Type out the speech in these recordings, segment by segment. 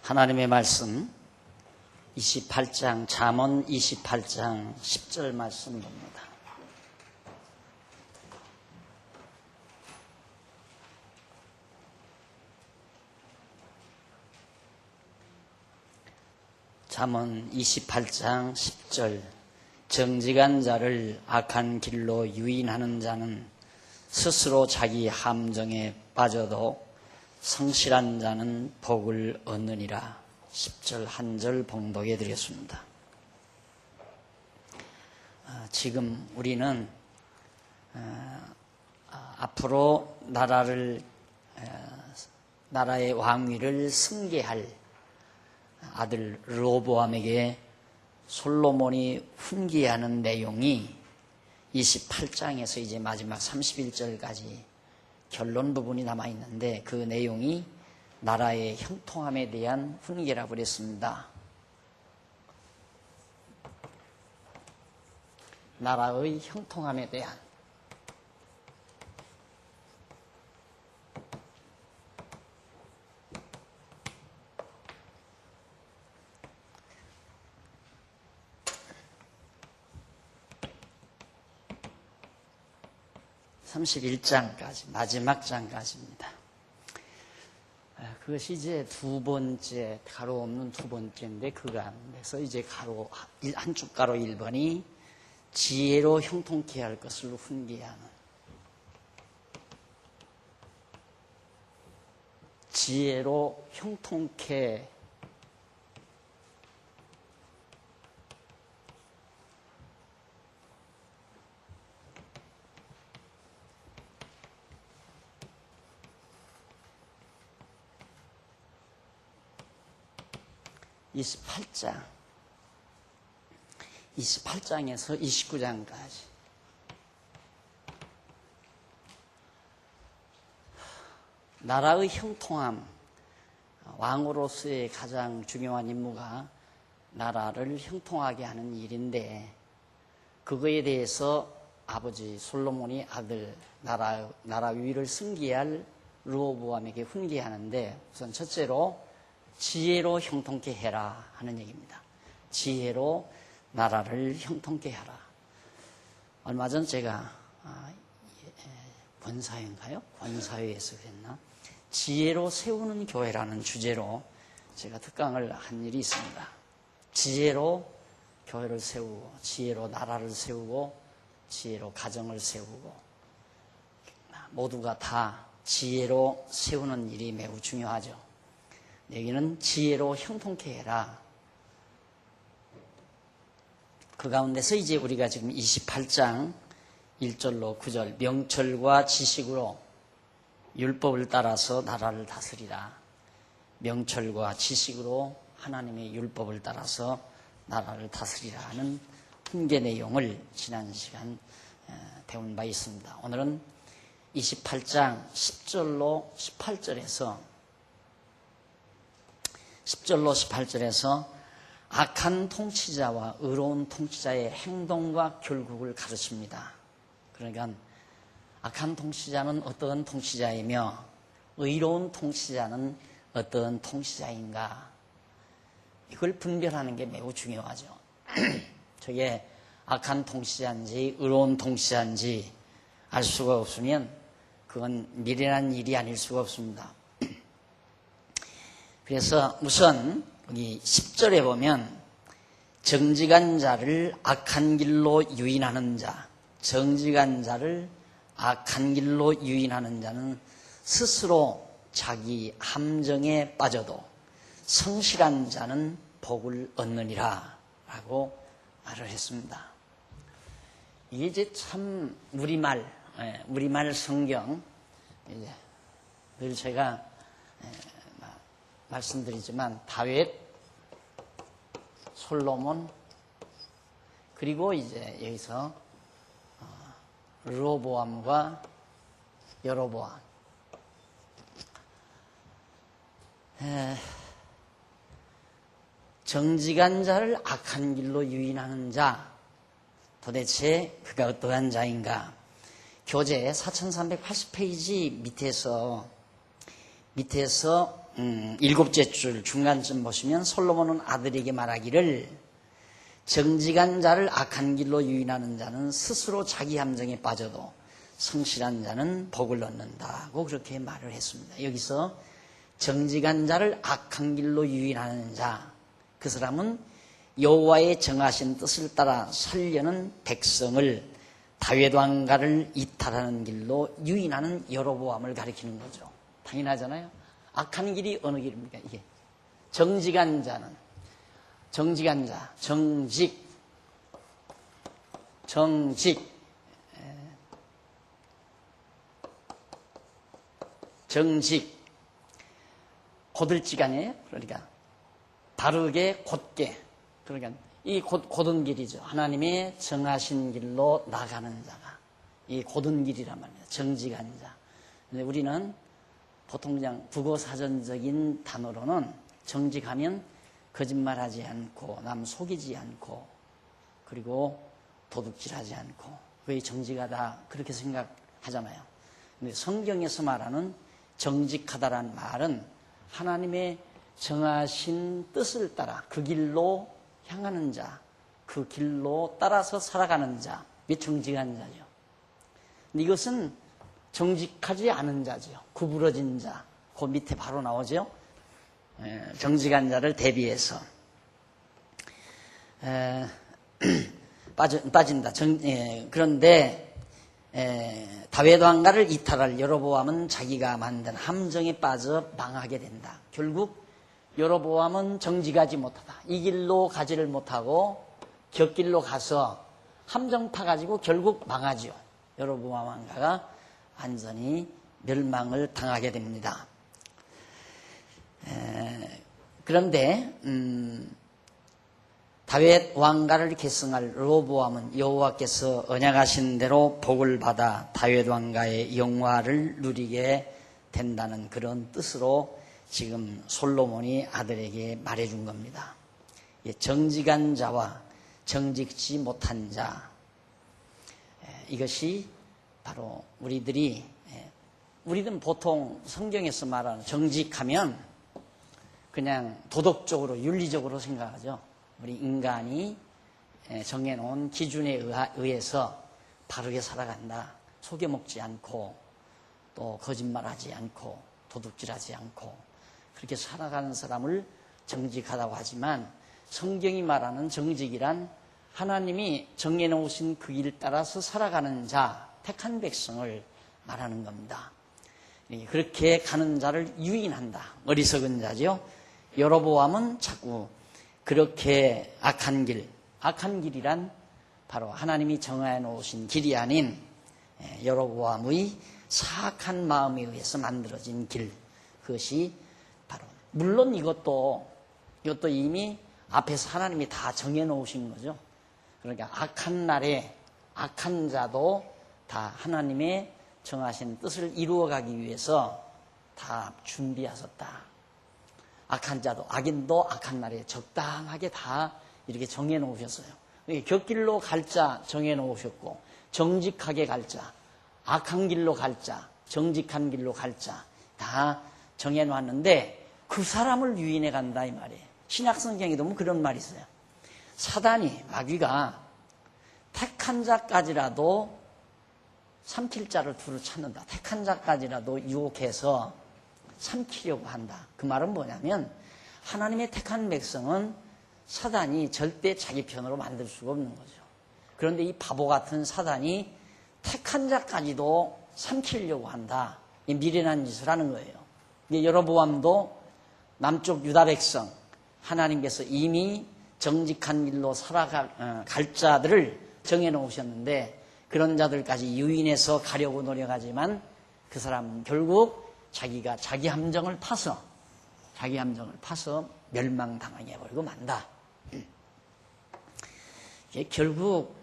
하나님의 말씀 28장 잠언 28장 10절 말씀 봅니다. 잠언 28장 10절 정직한 자를 악한 길로 유인하는 자는 스스로 자기 함정에 빠져도 성실한 자는 복을 얻느니라. 10절 한 절 봉독해 드렸습니다. 지금 우리는 앞으로 나라의 왕위를 승계할 아들 르호보암에게 솔로몬이 훈계하는 내용이 28장에서 이제 마지막 31절까지 결론 부분이 남아있는데 그 내용이 나라의 형통함에 대한 훈계라고 그랬습니다. 나라의 형통함에 대한 (31장까지) 마지막 장까지입니다. 그것이 이제 두 번째, 가로 없는 두 번째인데 그 가운데서 이제 가로 한쪽 가로 1번이 지혜로 형통케 할 것을 훈계하는, 지혜로 형통케 (28장) 28장에서 29장까지 나라의 형통함, 왕으로서의 가장 중요한 임무가 나라를 형통하게 하는 일인데, 그거에 대해서 아버지 솔로몬이 아들 나라 위를 승계할 르호보암에게 훈계하는데, 우선 첫째로 지혜로 형통케 해라 하는 얘기입니다. 지혜로 나라를 형통케 하라. 얼마 전 제가 권사회인가요? 권사회에서 그랬나? 지혜로 세우는 교회라는 주제로 제가 특강을 한 일이 있습니다. 지혜로 교회를 세우고, 지혜로 나라를 세우고, 지혜로 가정을 세우고, 모두가 다 지혜로 세우는 일이 매우 중요하죠. 여기는 지혜로 형통케 해라. 그 가운데서 이제 우리가 지금 28장 1절로 9절 명철과 지식으로 율법을 따라서 나라를 다스리라. 명철과 지식으로 하나님의 율법을 따라서 나라를 다스리라 하는 훈계 내용을 지난 시간 배운 바 있습니다. 오늘은 28장 10절로 18절에서 악한 통치자와 의로운 통치자의 행동과 결국을 가르칩니다. 그러니까 악한 통치자는 어떤 통치자이며 의로운 통치자는 어떤 통치자인가, 이걸 분별하는 게 매우 중요하죠. 저게 악한 통치자인지 의로운 통치자인지 알 수가 없으면 그건 미련한 일이 아닐 수가 없습니다. 그래서 우선 여기 10절에 보면 정직한 자를 악한 길로 유인하는 자, 정직한 자를 악한 길로 유인하는 자는 스스로 자기 함정에 빠져도 성실한 자는 복을 얻느니라 라고 말을 했습니다. 이게 이제 참 우리말 성경, 이제 늘 제가 말씀드리지만 다윗, 솔로몬, 그리고 이제 여기서 르호보암과 여로보암, 정직한 자를 악한 길로 유인하는 자, 도대체 그가 어떠한 자인가? 교재 4380페이지 밑에서 일곱째 줄 중간쯤 보시면 솔로몬은 아들에게 말하기를 정직한 자를 악한 길로 유인하는 자는 스스로 자기 함정에 빠져도 성실한 자는 복을 얻는다고 그렇게 말을 했습니다. 여기서 정직한 자를 악한 길로 유인하는 자, 그 사람은 여호와의 정하신 뜻을 따라 살려는 백성을 다윗 왕가를 이탈하는 길로 유인하는 여로보암을 가리키는 거죠. 당연하잖아요. 악한 길이 어느 길입니까? 이게 정직한 자는, 정직한 자, 정직, 고들지간이에요. 그러니까 바르게 곧게, 그러니까 이 곧은 길이죠. 하나님의 정하신 길로 나가는 자가 이 곧은 길이란 말이에요. 정직한 자. 근데 우리는 보통 그냥 국어사전적인 단어로는 정직하면 거짓말하지 않고 남 속이지 않고 그리고 도둑질하지 않고 그게 정직하다 그렇게 생각하잖아요. 근데 성경에서 말하는 정직하다라는 말은 하나님의 정하신 뜻을 따라 그 길로 향하는 자, 그 길로 따라서 살아가는 자, 이게 정직한 자죠. 근데 이것은 정직하지 않은 자죠. 구부러진 자, 그 밑에 바로 나오죠. 정직한 자를 대비해서 빠진다. 그런데 다윗 왕가를 이탈할 여로보암은 자기가 만든 함정에 빠져 망하게 된다. 결국 여로보암은 정직하지 못하다. 이 길로 가지를 못하고 곁길로 가서 함정 타가지고 결국 망하죠. 여로보암 왕가가 완전히 멸망을 당하게 됩니다. 그런데 다윗 왕가를 계승할 르호보암은 여호와께서 언약하신 대로 복을 받아 다윗 왕가의 영화를 누리게 된다는 그런 뜻으로 지금 솔로몬이 아들에게 말해준 겁니다. 정직한 자와 정직지 못한 자, 이것이 바로 우리들은 보통 성경에서 말하는 정직하면 그냥 도덕적으로 윤리적으로 생각하죠. 우리 인간이 정해놓은 기준에 의해서 바르게 살아간다. 속여먹지 않고 또 거짓말하지 않고 도둑질하지 않고 그렇게 살아가는 사람을 정직하다고 하지만 성경이 말하는 정직이란 하나님이 정해놓으신 그 길 따라서 살아가는 자, 택한 백성을 말하는 겁니다. 그렇게 가는 자를 유인한다. 어리석은 자죠. 여로보암은 자꾸 그렇게 악한 길이란 바로 하나님이 정해 놓으신 길이 아닌 여로보암의 사악한 마음에 의해서 만들어진 길, 그것이 바로 물론 이것도 이미 앞에서 하나님이 다 정해 놓으신 거죠. 그러니까 악한 날에 악한 자도 다 하나님의 정하신 뜻을 이루어가기 위해서 다 준비하셨다. 악한 자도 악인도 악한 날에 적당하게 다 이렇게 정해 놓으셨어요. 곁길로 갈 자 정해 놓으셨고 정직하게 갈 자, 악한 길로 갈 자, 정직한 길로 갈 자 다 정해 놓았는데 그 사람을 유인해 간다 이 말이에요. 신약 성경에 보면 그런 말이 있어요. 사단이 마귀가 택한 자까지라도 삼킬 자를 두루 찾는다. 택한 자까지라도 유혹해서 삼키려고 한다. 그 말은 뭐냐면 하나님의 택한 백성은 사단이 절대 자기 편으로 만들 수가 없는 거죠. 그런데 이 바보 같은 사단이 택한 자까지도 삼키려고 한다. 이 미련한 짓을 하는 거예요. 여로보암도 남쪽 유다 백성 하나님께서 이미 정직한 길로 살아갈 자들을 정해놓으셨는데 그런 자들까지 유인해서 가려고 노력하지만 그 사람은 결국 자기가 자기 함정을 파서 멸망당하게 해버리고 만다. 결국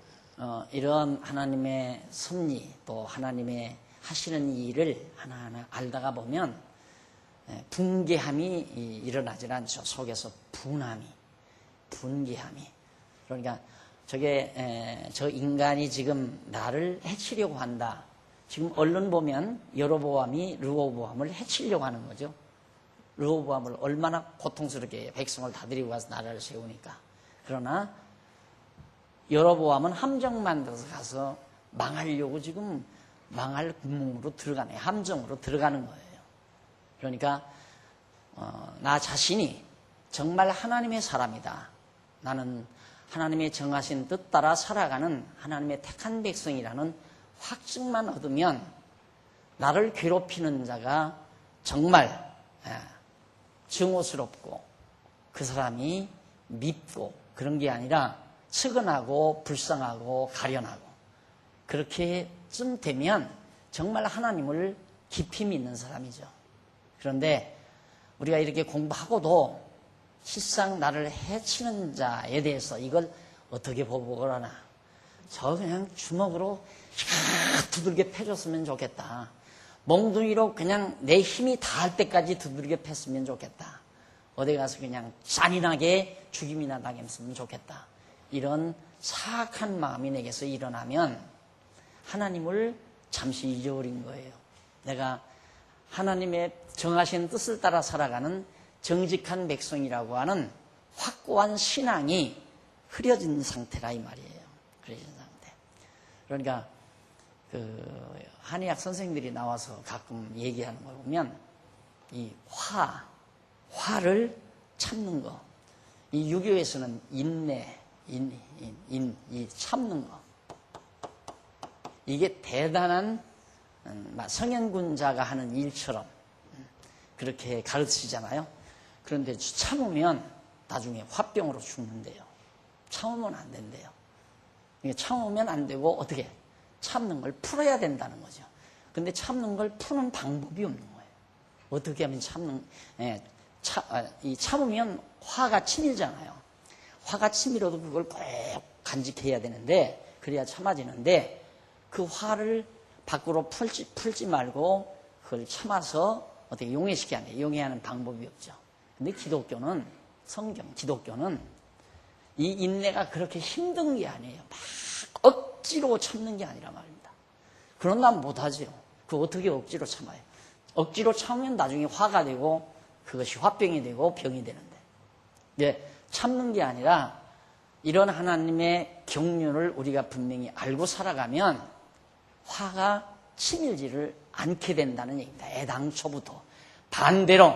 이런 하나님의 섭리 또 하나님의 하시는 일을 하나하나 알다가 보면 분개함이 일어나질 않죠. 속에서 분개함이. 그러니까 저 인간이 지금 나를 해치려고 한다. 지금 언론 보면 여로보암이 르호보암을 해치려고 하는 거죠. 르호보암을 얼마나 고통스럽게 백성을 다 데리고 가서 나라를 세우니까. 그러나 여로보암은 함정만 가서 망하려고 지금 망할 구멍으로 들어가네. 함정으로 들어가는 거예요. 그러니까 나 자신이 정말 하나님의 사람이다. 나는 하나님의 정하신 뜻 따라 살아가는 하나님의 택한 백성이라는 확증만 얻으면 나를 괴롭히는 자가 정말 증오스럽고 그 사람이 밉고 그런 게 아니라 측은하고 불쌍하고 가련하고 그렇게쯤 되면 정말 하나님을 깊이 믿는 사람이죠. 그런데 우리가 이렇게 공부하고도 실상 나를 해치는 자에 대해서 이걸 어떻게 보복을 하나. 저 그냥 주먹으로 두들겨 패줬으면 좋겠다. 몽둥이로 그냥 내 힘이 닿을 때까지 두들겨 팼으면 좋겠다. 어디 가서 그냥 잔인하게 죽임이나 당했으면 좋겠다. 이런 사악한 마음이 내게서 일어나면 하나님을 잠시 잊어버린 거예요. 내가 하나님의 정하신 뜻을 따라 살아가는 정직한 백성이라고 하는 확고한 신앙이 흐려진 상태라 이 말이에요. 흐려진 상태. 그러니까 한의학 선생님들이 나와서 가끔 얘기하는 걸 보면 이 화를 참는 거. 이 유교에서는 인내, 이 참는 거. 이게 대단한 성현군자가 하는 일처럼 그렇게 가르치잖아요. 그런데 참으면 나중에 화병으로 죽는데요. 참으면 안 된대요. 참으면 안 되고 어떻게 참는 걸 풀어야 된다는 거죠. 근데 참는 걸 푸는 방법이 없는 거예요. 어떻게 하면 참으면 화가 치밀잖아요. 화가 치밀어도 그걸 꼭 간직해야 되는데 그래야 참아지는데 그 화를 밖으로 풀지 말고 그걸 참아서 어떻게 용해시켜야 돼요. 용해하는 방법이 없죠. 근데 기독교는 기독교는 이 인내가 그렇게 힘든 게 아니에요. 막 억지로 참는 게 아니라 말입니다. 그런다면 못하죠. 그거 어떻게 억지로 참아요. 억지로 참으면 나중에 화가 되고 그것이 화병이 되고 병이 되는데. 근데 참는 게 아니라 이런 하나님의 경륜을 우리가 분명히 알고 살아가면 화가 치밀지를 않게 된다는 얘기입니다. 애당초부터. 반대로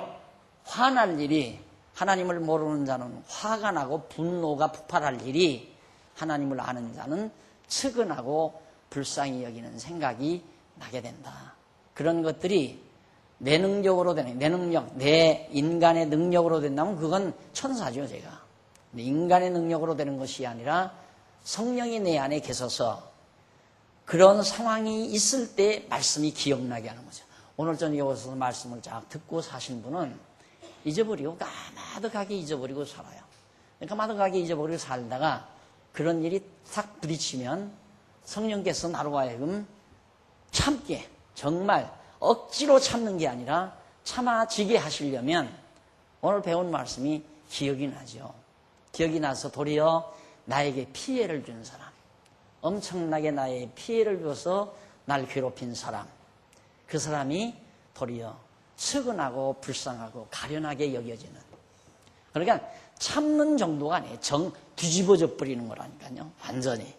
화날 일이 하나님을 모르는 자는 화가 나고 분노가 폭발할 일이 하나님을 아는 자는 측은하고 불쌍히 여기는 생각이 나게 된다. 그런 것들이 내 능력으로 되는, 내 인간의 능력으로 된다면 그건 천사죠, 제가. 인간의 능력으로 되는 것이 아니라 성령이 내 안에 계셔서 그런 상황이 있을 때 말씀이 기억나게 하는 거죠. 오늘 저녁에 오셔서 말씀을 쫙 듣고 사신 분은 잊어버리고 까마득하게 잊어버리고 살아요. 까마득하게 잊어버리고 살다가 그런 일이 탁 부딪히면 성령께서 나로 하여금 참게, 정말 억지로 참는 게 아니라 참아지게 하시려면 오늘 배운 말씀이 기억이 나죠. 기억이 나서 도리어 나에게 피해를 준 사람, 엄청나게 나의 피해를 줘서 날 괴롭힌 사람, 그 사람이 도리어 측은하고 불쌍하고 가련하게 여겨지는. 그러니까 참는 정도가 아니에요. 뒤집어져 버리는 거라니까요. 완전히.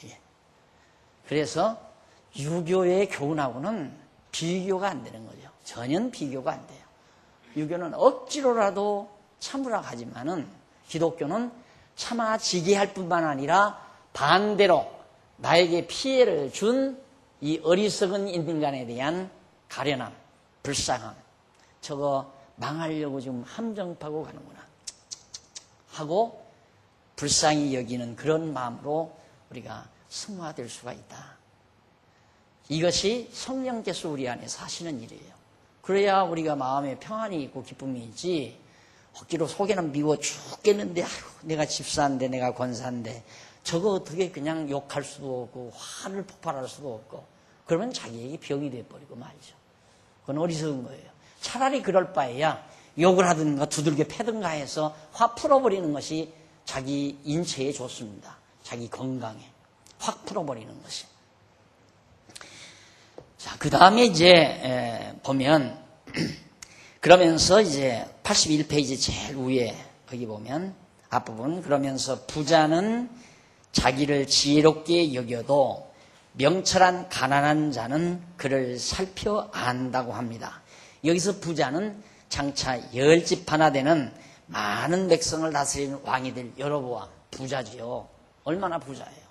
예. 그래서 유교의 교훈하고는 비교가 안 되는 거죠. 전혀 비교가 안 돼요. 유교는 억지로라도 참으라 하지만은 기독교는 참아지게 할 뿐만 아니라 반대로 나에게 피해를 준 이 어리석은 인간에 대한 가련함, 불쌍함, 저거 망하려고 지금 함정 파고 가는구나 하고 불쌍히 여기는 그런 마음으로 우리가 승화될 수가 있다. 이것이 성령께서 우리 안에 사시는 일이에요. 그래야 우리가 마음에 평안이 있고 기쁨이 있지, 억지로 속에는 미워 죽겠는데, 아유, 내가 집사인데, 내가 권사인데, 저거 어떻게 그냥 욕할 수도 없고, 화를 폭발할 수도 없고, 그러면 자기에게 병이 돼버리고 말이죠. 그건 어리석은 거예요. 차라리 그럴 바에야 욕을 하든가 두들겨 패든가 해서 화 풀어버리는 것이 자기 인체에 좋습니다. 자기 건강에. 확 풀어버리는 것이. 자, 그 다음에 이제 보면 그러면서 이제 81페이지 제일 위에 거기 보면 앞부분, 그러면서 부자는 자기를 지혜롭게 여겨도 명철한 가난한 자는 그를 살펴 안다고 합니다. 여기서 부자는 장차 열집 하나 되는 많은 백성을 다스리는 왕이 될 여로보암, 부자지요. 얼마나 부자예요.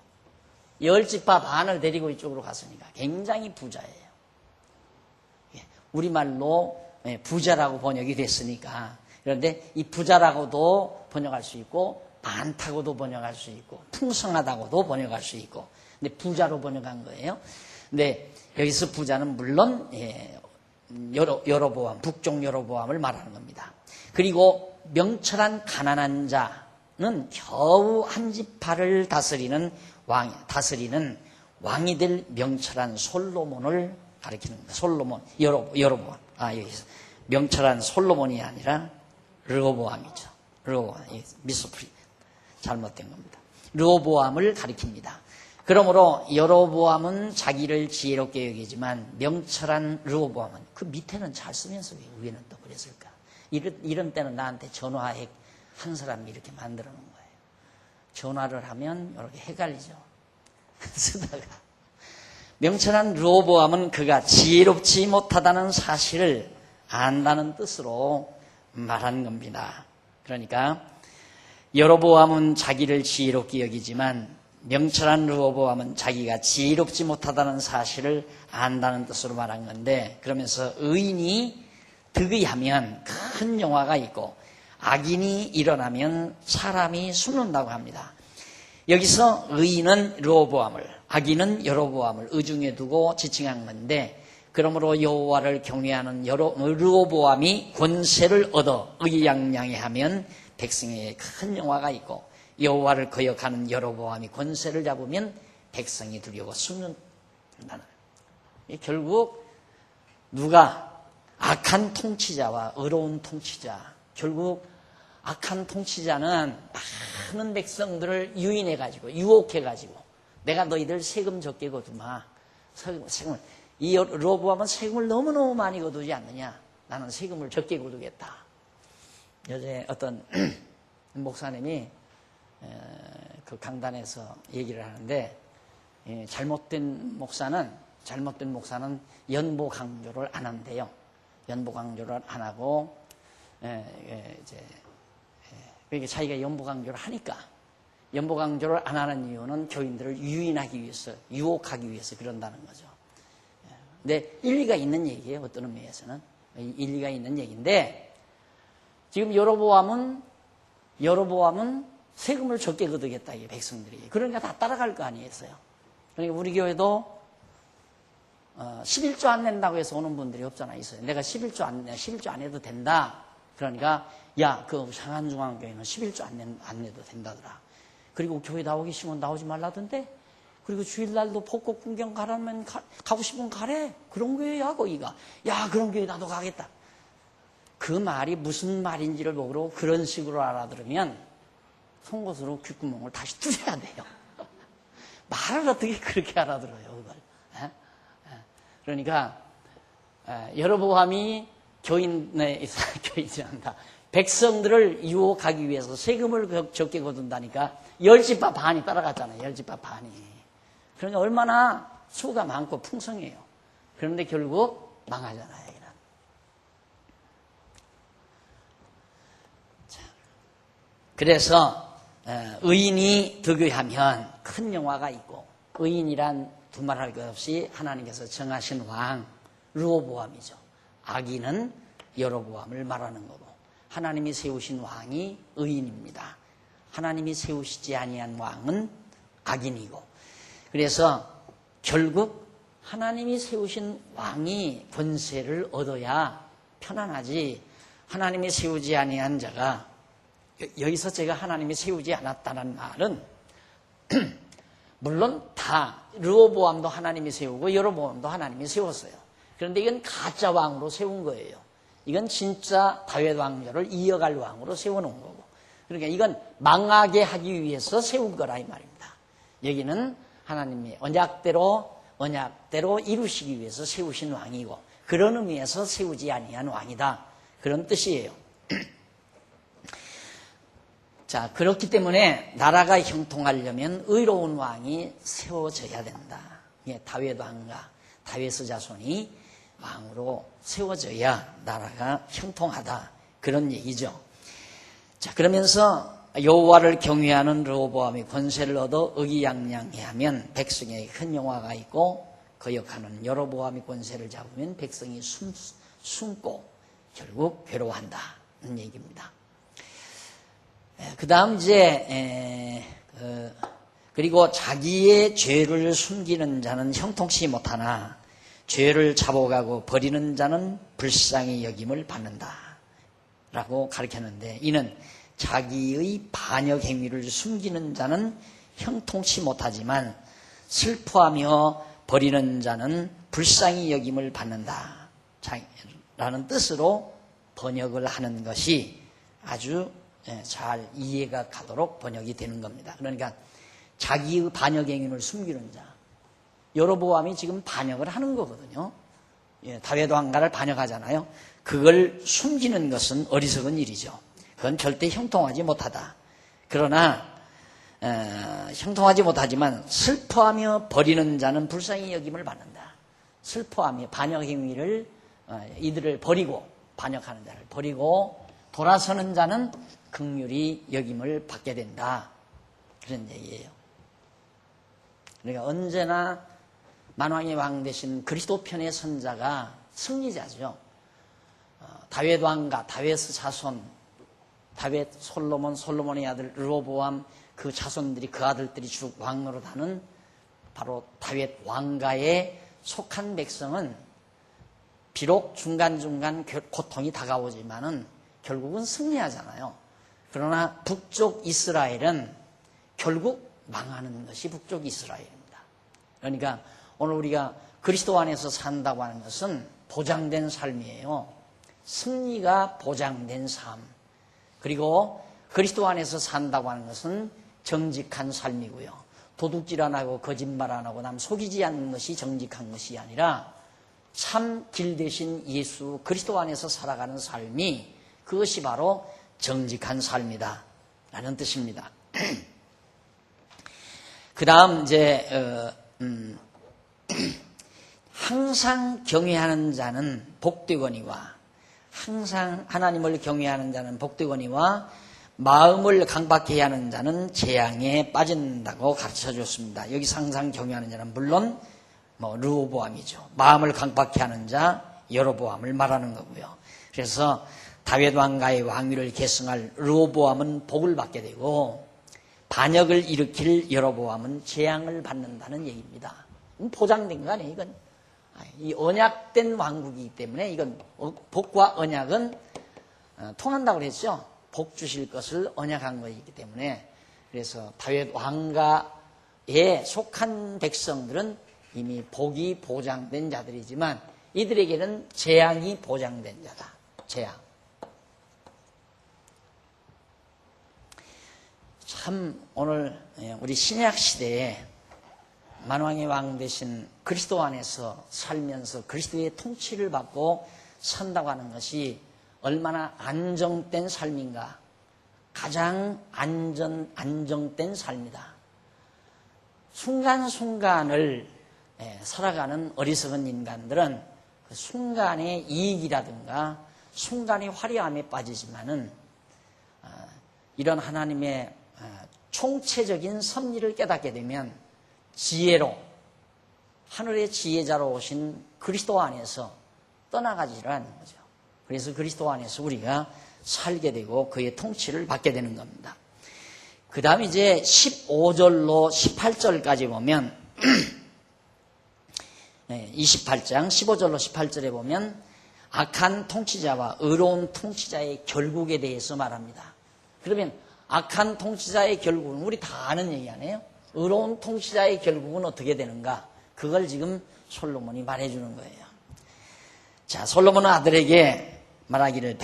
열집파 반을 데리고 이쪽으로 갔으니까 굉장히 부자예요. 우리말로 부자라고 번역이 됐으니까. 그런데 이 부자라고도 번역할 수 있고 많다고도 번역할 수 있고 풍성하다고도 번역할 수 있고, 근데 부자로 번역한 거예요. 근데 여기서 부자는 물론 여로보암, 북쪽 여로보암을 말하는 겁니다. 그리고 명철한 가난한 자는 겨우 한 지파를 다스리는 왕이 될 명철한 솔로몬을 가리키는 겁니다. 솔로몬, 여로보암. 여기서 명철한 솔로몬이 아니라 르호보암이죠. 르호보암, 미스프리 잘못된 겁니다. 르호보암을 가리킵니다. 그러므로 여로보암은 자기를 지혜롭게 여기지만 명철한 르호보암은 그 밑에는 잘 쓰면서 왜 위에는 또 그랬을까? 이런 때는 나한테 전화해 한 사람이 이렇게 만들어 놓은 거예요. 전화를 하면 이렇게 헷갈리죠. 쓰다가 명철한 르호보암은 그가 지혜롭지 못하다는 사실을 안다는 뜻으로 말한 겁니다. 그러니까 여로보암은 자기를 지혜롭게 여기지만 명철한 르호보암은 자기가 지혜롭지 못하다는 사실을 안다는 뜻으로 말한 건데, 그러면서 의인이 득의하면 큰 영화가 있고 악인이 일어나면 사람이 숨는다고 합니다. 여기서 의인은 르호보암을, 악인은 여로보암을 의중에 두고 지칭한 건데, 그러므로 여호와를 경외하는 르호보암이 권세를 얻어 의양양해하면 백성에게 큰 영화가 있고, 여호와를 거역하는 여로보암이 권세를 잡으면 백성이 두려워 숨는다는 거예요. 결국 누가 악한 통치자와 의로운 통치자, 결국 악한 통치자는 많은 백성들을 유인해가지고 유혹해가지고 내가 너희들 세금 적게 거두마. 세금을. 이 르호보암은 세금을 너무너무 많이 거두지 않느냐. 나는 세금을 적게 거두겠다. 요새 어떤 목사님이 그 강단에서 얘기를 하는데, 잘못된 목사는 연보 강조를 안 한대요. 연보 강조를 안 하고 그러니까 자기가 연보 강조를 하니까, 연보 강조를 안 하는 이유는 교인들을 유인하기 위해서, 유혹하기 위해서 그런다는 거죠. 근데 일리가 있는 얘기예요. 어떤 의미에서는 일리가 있는 얘기인데, 지금 여로보암은 세금을 적게 거두겠다, 이 백성들이. 그러니까 다 따라갈 거 아니겠어요. 그러니까 우리 교회도 11조 안 낸다고 해서 오는 분들이 없잖아, 있어요. 내가 11조 안 해도 된다. 그러니까 야, 그 상한중앙교회는 11조 안 내도 된다더라. 그리고 교회 나오기 싫으면 나오지 말라던데. 그리고 주일날도 벚꽃 구경 가라면 가고 싶으면 가래. 그런 교회야, 거기가. 야, 그런 교회 나도 가겠다. 그 말이 무슨 말인지를 모르고 그런 식으로 알아들으면 송곳으로 귓구멍을 다시 뚫어야 돼요. 말을 어떻게 그렇게 알아들어요, 그걸. 그러니까 여로보암이 교인이란다. 백성들을 유혹하기 위해서 세금을 적게 거둔다니까 열집파 반이 따라갔잖아요. 열집파 반이. 그러니까 얼마나 수가 많고 풍성해요. 그런데 결국 망하잖아요. 그래서 의인이 득의하면 큰 영화가 있고, 의인이란 두말할 것 없이 하나님께서 정하신 왕 르호보암이죠. 악인은 여로보암을 말하는 거고, 하나님이 세우신 왕이 의인입니다. 하나님이 세우시지 아니한 왕은 악인이고, 그래서 결국 하나님이 세우신 왕이 권세를 얻어야 편안하지, 하나님이 세우지 아니한 자가, 여기서 제가 하나님이 세우지 않았다는 말은 물론 다 르호보암도 하나님이 세우고 여로보암도 하나님이 세웠어요. 그런데 이건 가짜 왕으로 세운 거예요. 이건 진짜 다윗 왕조를 이어갈 왕으로 세워놓은 거고, 그러니까 이건 망하게 하기 위해서 세운 거라 이 말입니다. 여기는 하나님이 언약대로 이루시기 위해서 세우신 왕이고, 그런 의미에서 세우지 아니한 왕이다. 그런 뜻이에요. 자, 그렇기 때문에 나라가 형통하려면 의로운 왕이 세워져야 된다. 예, 다윗 왕과 다윗의 자손이 왕으로 세워져야 나라가 형통하다. 그런 얘기죠. 자, 그러면서 여호와를 경외하는 르호보암이 권세를 얻어 의기양양해하면 백성에게 큰 영화가 있고, 거역하는 여로보암이 권세를 잡으면 백성이 숨고 결국 괴로워한다는 얘기입니다. 그 다음 그리고 자기의 죄를 숨기는 자는 형통치 못하나 죄를 잡아가고 버리는 자는 불쌍히 여김을 받는다 라고 가르쳤는데, 이는 자기의 반역 행위를 숨기는 자는 형통치 못하지만 슬퍼하며 버리는 자는 불쌍히 여김을 받는다 라는 뜻으로 번역을 하는 것이 아주 잘 이해가 가도록 번역이 되는 겁니다. 그러니까 자기의 반역 행위를 숨기는 자, 여로보암이 지금 반역을 하는 거거든요. 다윗 왕가를 반역하잖아요. 그걸 숨기는 것은 어리석은 일이죠. 그건 절대 형통하지 못하다. 그러나 형통하지 못하지만 슬퍼하며 버리는 자는 불쌍히 여김을 받는다. 슬퍼하며 반역 행위를 이들을 버리고, 반역하는 자를 버리고 돌아서는 자는 긍휼히 여김을 받게 된다. 그런 얘기예요. 그러니까 언제나 만왕의 왕 되신 그리스도 편의 선자가 승리자죠. 다윗 왕가, 다윗의 자손, 다윗, 솔로몬의 아들 르호보암, 그 자손들이, 그 아들들이 쭉 왕으로 다는 바로 다윗 왕가에 속한 백성은 비록 중간중간 고통이 다가오지만은 결국은 승리하잖아요. 그러나 북쪽 이스라엘은 결국 망하는 것이 북쪽 이스라엘입니다. 그러니까 오늘 우리가 그리스도 안에서 산다고 하는 것은 보장된 삶이에요. 승리가 보장된 삶. 그리고 그리스도 안에서 산다고 하는 것은 정직한 삶이고요. 도둑질 안 하고 거짓말 안 하고 남 속이지 않는 것이 정직한 것이 아니라 참 길 대신 예수 그리스도 안에서 살아가는 삶이, 그것이 바로 정직한 삶이다 라는 뜻입니다. 그 다음 항상 경외하는 자는 복되거니와, 항상 하나님을 경외하는 자는 복되거니와 마음을 강박케 하는 자는 재앙에 빠진다고 가르쳐줬습니다. 여기 항상 경외하는 자는 물론 르호보암이죠. 마음을 강박케 하는 자 여로보암을 말하는 거고요. 그래서 다윗 왕가의 왕위를 계승할 르호보암은 복을 받게 되고, 반역을 일으킬 여로보암은 재앙을 받는다는 얘기입니다. 보장된 거 아니에요. 이건 이 언약된 왕국이기 때문에 이건 복과 언약은 통한다고 그랬죠. 복 주실 것을 언약한 것이기 때문에. 그래서 다윗 왕가에 속한 백성들은 이미 복이 보장된 자들이지만 이들에게는 재앙이 보장된 자다. 재앙. 참 오늘 우리 신약 시대에 만왕의 왕 되신 그리스도 안에서 살면서 그리스도의 통치를 받고 산다고 하는 것이 얼마나 안정된 삶인가. 가장 안정된 삶이다. 순간순간을 살아가는 어리석은 인간들은 그 순간의 이익이라든가 순간의 화려함에 빠지지만은 이런 하나님의 총체적인 섭리를 깨닫게 되면 지혜로, 하늘의 지혜자로 오신 그리스도 안에서 떠나가지를 않는 거죠. 그래서 그리스도 안에서 우리가 살게 되고 그의 통치를 받게 되는 겁니다. 그 다음 이제 15절로 18절까지 보면 28장 15절로 18절에 보면 악한 통치자와 의로운 통치자의 결국에 대해서 말합니다. 그러면 악한 통치자의 결국은 우리 다 아는 얘기 아니에요? 의로운 통치자의 결국은 어떻게 되는가? 그걸 지금 솔로몬이 말해주는 거예요. 자, 솔로몬은 아들에게 말하기를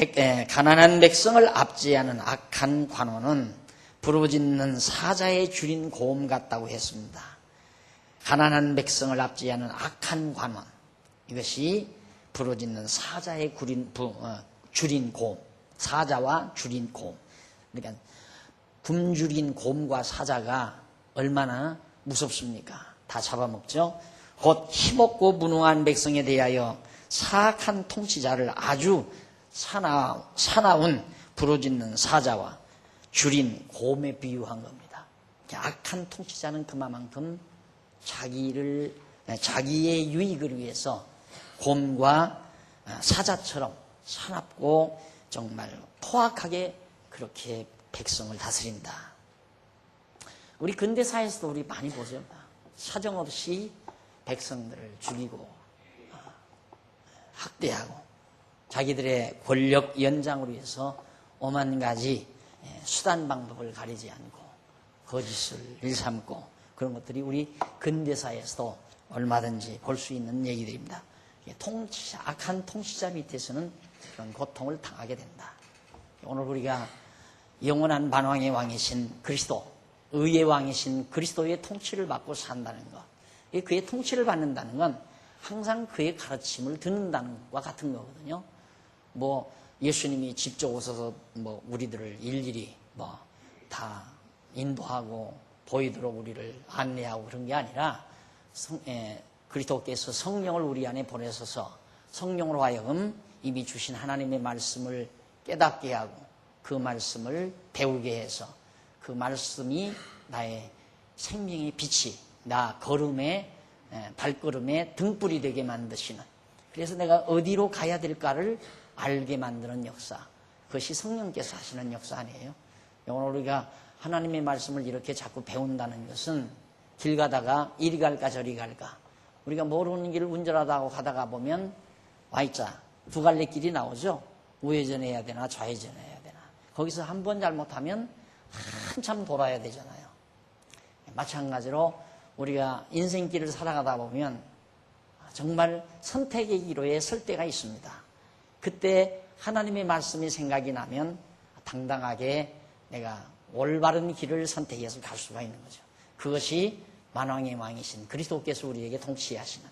가난한 백성을 압제하는 악한 관원은 부르짖는 사자의 줄인 고음 같다고 했습니다. 가난한 백성을 압제하는 악한 관원, 이것이 부르짖는 사자의 줄인 곰, 사자와 줄인 곰. 그러니까 굶주린 곰과 사자가 얼마나 무섭습니까? 다 잡아먹죠. 곧 힘없고 무능한 백성에 대하여 사악한 통치자를 아주 사나운 부르짖는 사자와 줄인 곰에 비유한 겁니다. 악한 통치자는 그만큼 자기의 유익을 위해서 곰과 사자처럼 사납고 정말 포악하게 그렇게 백성을 다스린다. 우리 근대사에서도 우리 많이 보죠. 사정없이 백성들을 죽이고 학대하고 자기들의 권력 연장을 위해서 오만 가지 수단 방법을 가리지 않고 거짓을 일삼고 그런 것들이 우리 근대사에서도 얼마든지 볼 수 있는 얘기들입니다. 악한 통치자 밑에서는 그런 고통을 당하게 된다. 오늘 우리가 영원한 만왕의 왕이신 그리스도, 의의 왕이신 그리스도의 통치를 받고 산다는 것, 그의 통치를 받는다는 건 항상 그의 가르침을 듣는다는 것과 같은 거거든요. 뭐 예수님이 직접 오셔서 뭐 우리들을 일일이 뭐 다 인도하고 보이도록 우리를 안내하고 그런 게 아니라 그리스도께서 성령을 우리 안에 보내셔서 성령으로 하여금 이미 주신 하나님의 말씀을 깨닫게 하고 그 말씀을 배우게 해서 그 말씀이 나의 생명의 빛이 나 발걸음의 등불이 되게 만드시는, 그래서 내가 어디로 가야 될까를 알게 만드는 역사, 그것이 성령께서 하시는 역사 아니에요. 오늘 우리가 하나님의 말씀을 이렇게 자꾸 배운다는 것은 길 가다가 이리 갈까 저리 갈까, 우리가 모르는 길을 운전하다가 가다가 보면 Y자 두 갈래 길이 나오죠. 우회전해야 되나 좌회전해야 되나. 거기서 한 번 잘못하면 한참 돌아야 되잖아요. 마찬가지로 우리가 인생길을 살아가다 보면 정말 선택의 기로에 설 때가 있습니다. 그때 하나님의 말씀이 생각이 나면 당당하게 내가 올바른 길을 선택해서 갈 수가 있는 거죠. 그것이 만왕의 왕이신 그리스도께서 우리에게 통치하시는.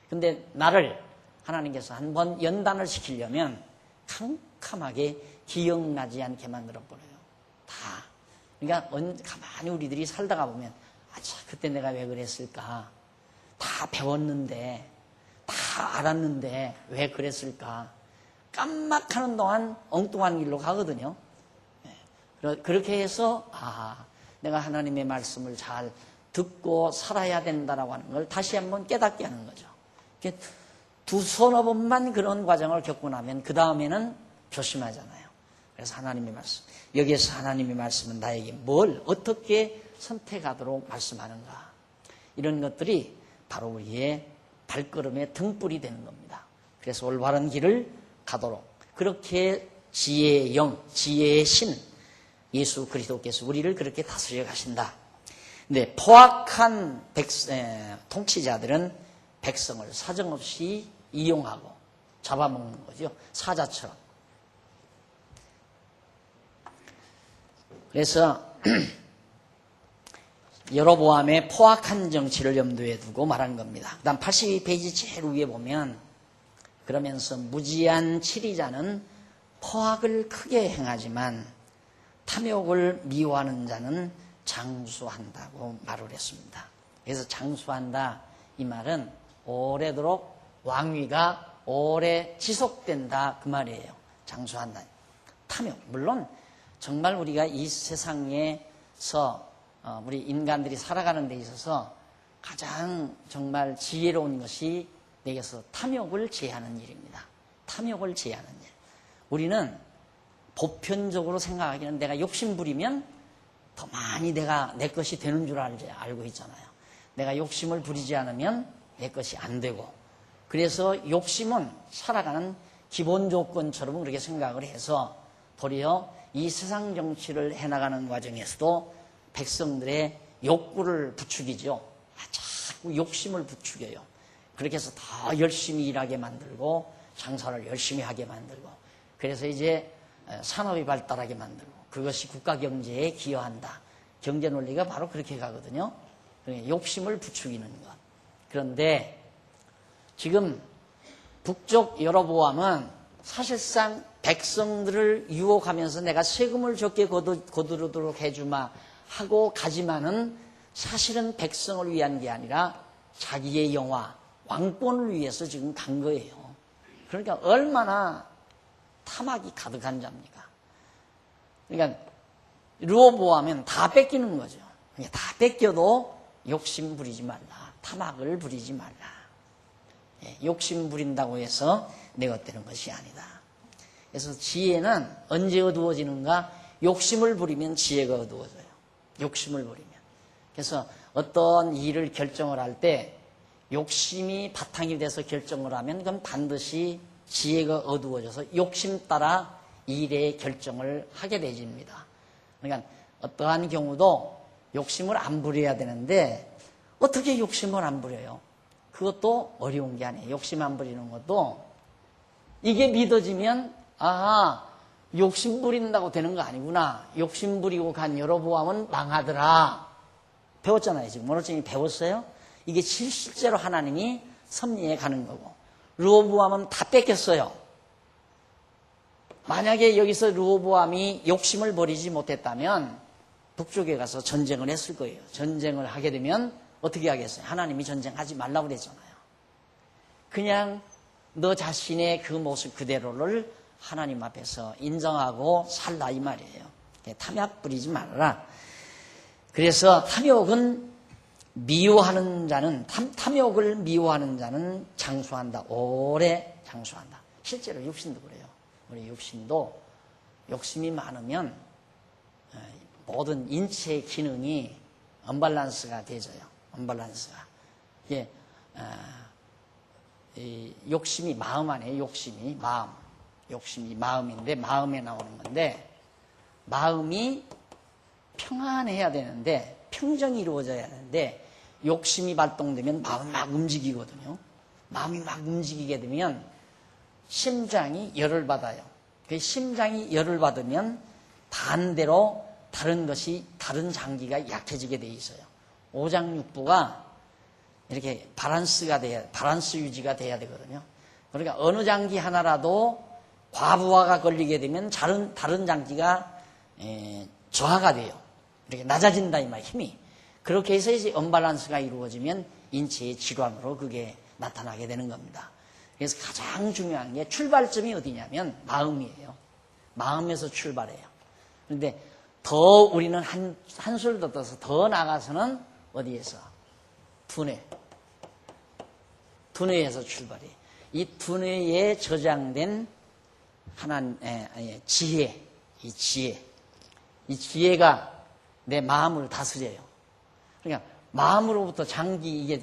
근데 나를 하나님께서 한번 연단을 시키려면 캄캄하게 기억나지 않게 만들어버려요. 다. 그러니까 가만히 우리들이 살다가 보면 그때 내가 왜 그랬을까? 다 배웠는데, 다 알았는데 왜 그랬을까? 깜막하는 동안 엉뚱한 길로 가거든요. 그렇게 해서 내가 하나님의 말씀을 잘 듣고 살아야 된다라고 하는 걸 다시 한번 깨닫게 하는 거죠. 두 서너 번만 그런 과정을 겪고 나면 그 다음에는 조심하잖아요. 그래서 하나님의 말씀, 여기에서 하나님의 말씀은 나에게 뭘 어떻게 선택하도록 말씀하는가, 이런 것들이 바로 우리의 발걸음의 등불이 되는 겁니다. 그래서 올바른 길을 가도록 그렇게 지혜의 영, 지혜의 신 예수 그리스도께서 우리를 그렇게 다스려 가신다. 근데 포악한 통치자들은 백성을 사정없이 이용하고 잡아먹는 거죠. 사자처럼. 그래서 여로보암의 포악한 정치를 염두에 두고 말한 겁니다. 그 다음 82페이지 제일 위에 보면 그러면서 무지한 치리자는 포악을 크게 행하지만 탐욕을 미워하는 자는 장수한다고 말을 했습니다. 그래서 장수한다, 이 말은 오래도록 왕위가 오래 지속된다, 그 말이에요. 장수한다. 탐욕. 물론 정말 우리가 이 세상에서 우리 인간들이 살아가는 데 있어서 가장 정말 지혜로운 것이 내게서 탐욕을 제하는 일입니다. 탐욕을 제하는 일. 우리는 보편적으로 생각하기는 내가 욕심 부리면 더 많이 내 것이 되는 줄 알고 있잖아요. 내가 욕심을 부리지 않으면 내 것이 안 되고, 그래서 욕심은 살아가는 기본 조건처럼 그렇게 생각을 해서 도리어 이 세상 정치를 해나가는 과정에서도 백성들의 욕구를 부추기죠. 자꾸 욕심을 부추겨요. 그렇게 해서 더 열심히 일하게 만들고 장사를 열심히 하게 만들고, 그래서 이제 산업이 발달하게 만들고, 그것이 국가 경제에 기여한다. 경제 논리가 바로 그렇게 가거든요. 욕심을 부추기는 것. 그런데 지금 북쪽 여로보암은 사실상 백성들을 유혹하면서 내가 세금을 적게 거두도록 해주마 하고 가지만은 사실은 백성을 위한 게 아니라 자기의 영화, 왕권을 위해서 지금 간 거예요. 그러니까 얼마나 탐악이 가득한 자입니까? 그러니까 르호보암은 다 뺏기는 거죠. 그러니까 다 뺏겨도 욕심 부리지 말라. 탐악을 부리지 말라. 욕심 부린다고 해서 내 것되는 것이 아니다. 그래서 지혜는 언제 어두워지는가? 욕심을 부리면 지혜가 어두워져요. 욕심을 부리면. 그래서 어떤 일을 결정을 할 때 욕심이 바탕이 돼서 결정을 하면 그건 반드시 지혜가 어두워져서 욕심 따라 일의 결정을 하게 되집니다. 그러니까 어떠한 경우도 욕심을 안 부려야 되는데 어떻게 욕심을 안 부려요? 그것도 어려운 게 아니에요. 욕심 안 부리는 것도 이게 믿어지면 아하, 욕심 부린다고 되는 거 아니구나. 욕심 부리고 간 여로보암은 망하더라. 배웠잖아요. 지금 오늘쯤 배웠어요. 이게 실제로 하나님이 섭리해 가는 거고 르호보암은 다 뺏겼어요. 만약에 여기서 르호보암이 욕심을 버리지 못했다면 북쪽에 가서 전쟁을 했을 거예요. 전쟁을 하게 되면 어떻게 하겠어요? 하나님이 전쟁하지 말라고 그랬잖아요. 그냥 너 자신의 그 모습 그대로를 하나님 앞에서 인정하고 살라 이 말이에요. 탐욕 부리지 말아라. 그래서 탐욕은 미워하는 자는 탐욕을 미워하는 자는 장수한다. 오래 장수한다. 실제로 육신도 그래요. 우리 육신도 욕심이 많으면 모든 인체의 기능이 언밸런스가 되져요. 언밸런스가. 이게 이 욕심이 마음 안에 욕심이 마음. 욕심이 마음인데 마음에 나오는 건데 마음이 평안해야 되는데 평정이 이루어져야 하는데 욕심이 발동되면 마음이 막 움직이거든요. 마음이 막 움직이게 되면 심장이 열을 받아요. 그 심장이 열을 받으면 반대로 다른 장기가 약해지게 돼 있어요. 오장육부가 이렇게 바란스 유지가 돼야 되거든요. 그러니까 어느 장기 하나라도 과부하가 걸리게 되면 다른 장기가 저하가 돼요. 이렇게 낮아진다 이 말 힘이. 그렇게 해서 이제 언밸런스가 이루어지면 인체의 질환으로 그게 나타나게 되는 겁니다. 그래서 가장 중요한 게 출발점이 어디냐면 마음이에요. 마음에서 출발해요. 그런데 더 우리는 한술 더 떠서 더 나가서는 어디에서? 두뇌에서 출발해요. 이 두뇌에 저장된 지혜, 이 지혜가 내 마음을 다스려요. 그러니까 마음으로부터 장기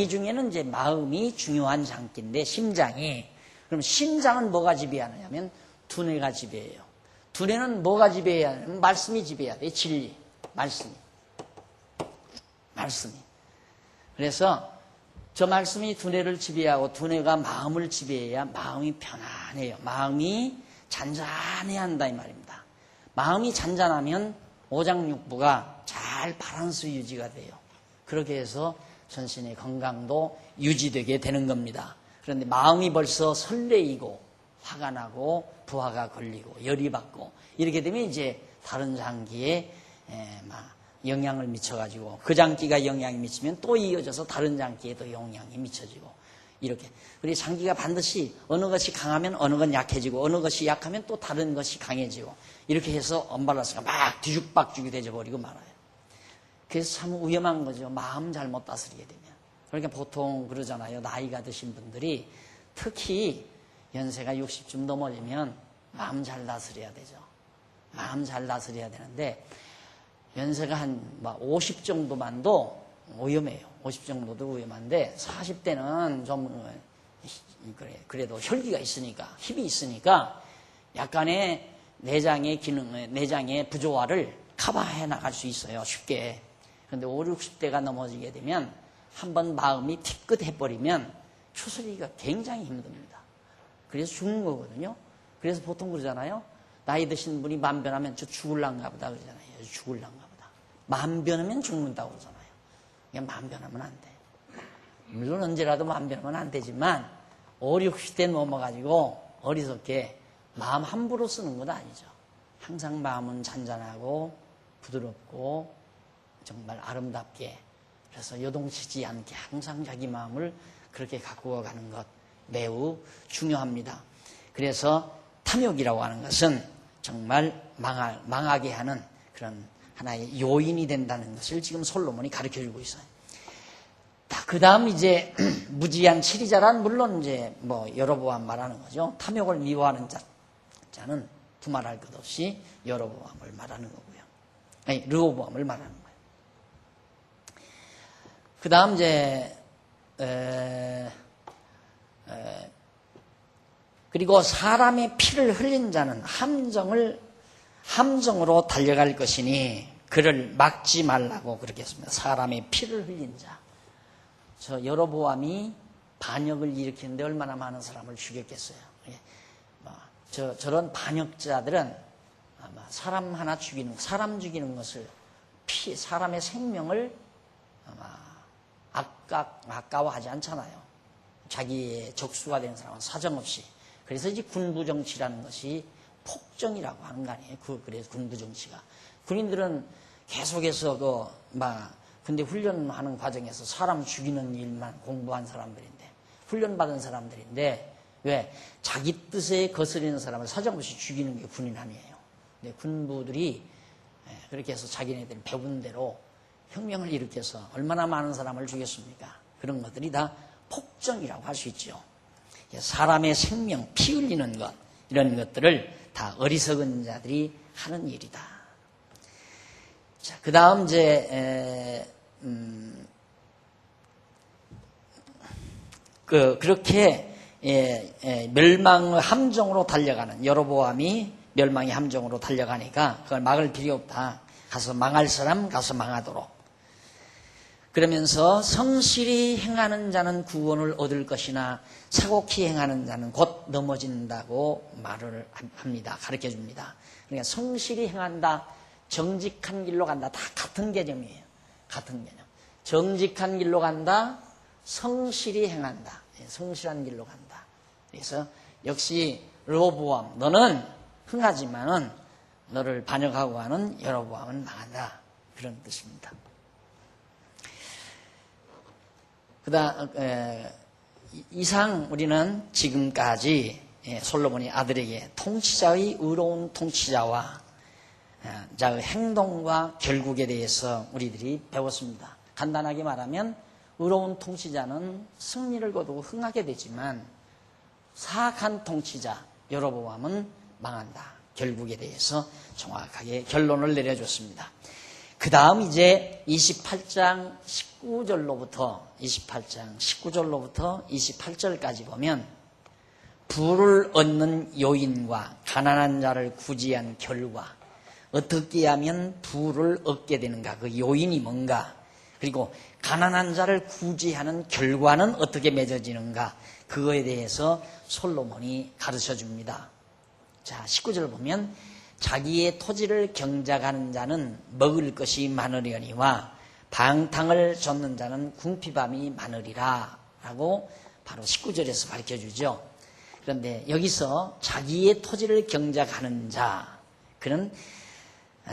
중에는 이제 마음이 중요한 장기인데 심장이. 그럼 심장은 뭐가 지배하느냐면 두뇌가 지배해요. 두뇌는 뭐가 지배해야 하냐면 말씀이 지배해야 돼. 진리, 말씀이. 그래서 저 말씀이 두뇌를 지배하고 두뇌가 마음을 지배해야 마음이 편안해요. 마음이 잔잔해야 한다 이 말입니다. 마음이 잔잔하면 오장육부가 잘 바란스 유지가 돼요. 그렇게 해서 전신의 건강도 유지되게 되는 겁니다. 그런데 마음이 벌써 설레이고 화가 나고 부하가 걸리고 열이 받고 이렇게 되면 이제 다른 장기에 영향을 미쳐가지고 그 장기가 영향이 미치면 또 이어져서 다른 장기에 또 영향이 미쳐지고 이렇게. 그리고 장기가 반드시 어느 것이 강하면 어느 건 약해지고 어느 것이 약하면 또 다른 것이 강해지고 이렇게 해서 언밸런스가 막 뒤죽박죽이 되어버리고 말아요. 그래서 참 위험한 거죠. 마음 잘못 다스리게 되면. 그러니까 보통 그러잖아요. 나이가 드신 분들이 특히 연세가 60쯤 넘어지면 마음 잘 다스려야 되죠. 마음 잘 다스려야 되는데 연세가 한 50 정도만도 위험해요. 50 정도도 위험한데 40대는 좀 그래도 혈기가 있으니까 힘이 있으니까 약간의 내장의 기능, 내장의 부조화를 커버해 나갈 수 있어요. 쉽게. 그런데 50, 60대가 넘어지게 되면 한번 마음이 티끗해버리면 추스리기가 굉장히 힘듭니다. 그래서 죽는 거거든요. 그래서 보통 그러잖아요. 나이 드신 분이 만변하면 저 죽을란가 보다 그러잖아요. 죽을란가 보다. 만변하면 죽는다고 그러잖아요. 그냥 만변하면 안 돼. 물론 언제라도 만변하면 안 되지만 50, 60대 넘어가지고 어리석게 마음 함부로 쓰는 건 아니죠. 항상 마음은 잔잔하고 부드럽고 정말 아름답게, 그래서 요동치지 않게 항상 자기 마음을 그렇게 갖고 가는 것 매우 중요합니다. 그래서 탐욕이라고 하는 것은 정말 망하게 하는 그런 하나의 요인이 된다는 것을 지금 솔로몬이 가르쳐주고 있어요. 그 다음 이제 무지한 치리자란 물론 이제 뭐 여로보암 말하는 거죠. 탐욕을 미워하는 자는 두말할 것 없이 여로보암을 말하는 거고요. 아니, 르호보암을 말하는 거예요. 그 다음 이제 그리고 사람의 피를 흘린 자는 함정으로 달려갈 것이니 그를 막지 말라고 그렇게 했습니다. 사람의 피를 흘린 자. 저 여로보암이 반역을 일으키는데 얼마나 많은 사람을 죽였겠어요. 저런 반역자들은 아마 사람 죽이는 것을 사람의 생명을 아마 아까워하지 않잖아요. 자기의 적수가 된 사람은 사정없이. 그래서 이제 군부정치라는 것이 폭정이라고 하는 거 아니에요. 그래서 군부정치가. 군인들은 계속해서 근데 훈련하는 과정에서 사람 죽이는 일만 공부한 사람들인데, 훈련받은 사람들인데, 왜? 자기 뜻에 거스리는 사람을 사정없이 죽이는 게 군인 아니에요. 근데 군부들이 그렇게 해서 자기네들 배운 대로 혁명을 일으켜서 얼마나 많은 사람을 죽였습니까? 그런 것들이 다 폭정이라고 할 수 있죠. 사람의 생명, 피 흘리는 것, 이런 것들을 다 어리석은 자들이 하는 일이다. 자, 그 다음 이제, 그렇게, 멸망의 함정으로 달려가는, 여로보암이 멸망의 함정으로 달려가니까 그걸 막을 필요 없다. 가서 망할 사람 가서 망하도록. 그러면서 성실히 행하는 자는 구원을 얻을 것이나 사곡히 행하는 자는 곧 넘어진다고 말을 합니다. 가르쳐 줍니다. 그러니까 성실히 행한다, 정직한 길로 간다, 다 같은 개념이에요. 같은 개념. 정직한 길로 간다, 성실히 행한다. 성실한 길로 간다. 그래서 역시 르호보암, 너는 흥하지만은 너를 반역하고 하는 여로보암은 망한다. 그런 뜻입니다. 이상 우리는 지금까지 솔로몬이 아들에게 통치자의 의로운 통치자와 자의 행동과 결국에 대해서 우리들이 배웠습니다. 간단하게 말하면 의로운 통치자는 승리를 거두고 흥하게 되지만 사악한 통치자 여로보암은 망한다. 결국에 대해서 정확하게 결론을 내려줬습니다. 그 다음 이제 28장 19절로부터 28절까지 보면 부를 얻는 요인과 가난한 자를 구제한 결과, 어떻게 하면 부를 얻게 되는가, 그 요인이 뭔가, 그리고 가난한 자를 구제하는 결과는 어떻게 맺어지는가, 그거에 대해서 솔로몬이 가르쳐 줍니다. 자, 19절 보면 자기의 토지를 경작하는 자는 먹을 것이 많으려니와 방탕을 젓는 자는 궁핍함이 많으리라 라고 바로 19절에서 가르쳐주죠. 그런데 여기서 자기의 토지를 경작하는 자, 그는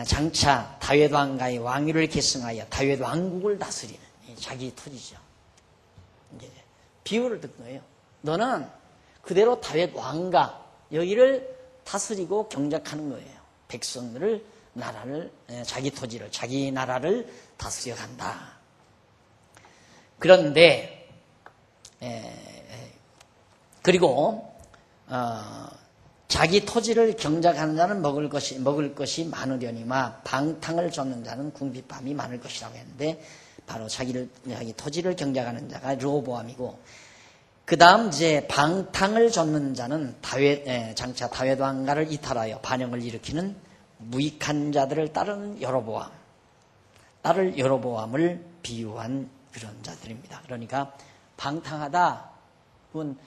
장차 다윗 왕가의 왕위를 계승하여 다윗 왕국을 다스리는 자기 토지죠. 이제 비유를 듣는 거예요. 너는 그대로 다윗 왕가 여기를 다스리고 경작하는 거예요. 백성들을, 나라를, 자기 토지를, 자기 나라를 다스려 간다. 그런데 그리고 자기 토지를 경작하는 자는 먹을 것이 많으려니와 방탕을 젓는 자는 궁핍함이 많을 것이라고 했는데, 바로 자기 토지를 경작하는 자가 르호보암이고, 그 다음 이제 방탕을 젓는 자는 장차 다윗 왕가를 이탈하여 반역을 일으키는 무익한 자들을 따르는 여로보암, 딸을 여로보암을 비유한 그런 자들입니다. 그러니까 방탕하다, 그건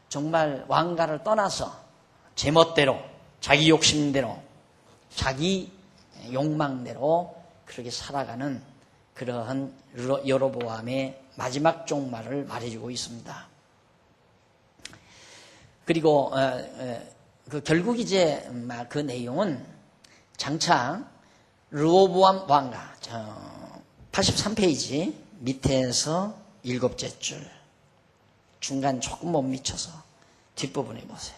정말 왕가를 떠나서 제멋대로, 자기 욕심대로, 자기 욕망대로 그렇게 살아가는 그러한 여로보암의 마지막 종말을 말해주고 있습니다. 그리고 결국 이제 그 내용은 장차 르호보암 왕가 83페이지 밑에서 7째 줄 중간 조금 못 미쳐서 뒷부분에 보세요.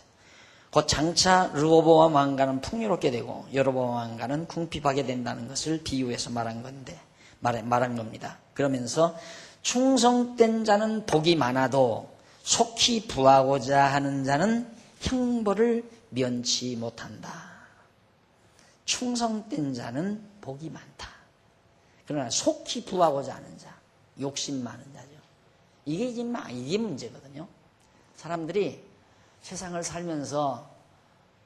곧 장차 르호보암 왕가는 풍요롭게 되고 여로보암 왕가는 궁핍하게 된다는 것을 비유해서 말한 겁니다. 그러면서 충성된 자는 복이 많아도 속히 부하고자 하는 자는 형벌을 면치 못한다. 충성된 자는 복이 많다. 그러나 속히 부하고자 하는 자, 욕심 많은 자죠. 이게 문제거든요. 사람들이 세상을 살면서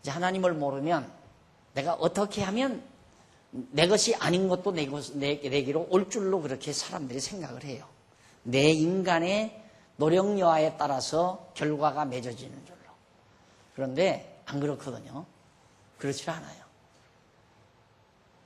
이제 하나님을 모르면 내가 어떻게 하면 내 것이 아닌 것도 내게로 올 줄로 그렇게 사람들이 생각을 해요. 내 인간의 노력 여하에 따라서 결과가 맺어지는 줄로. 그런데 안 그렇거든요. 그렇지 않아요.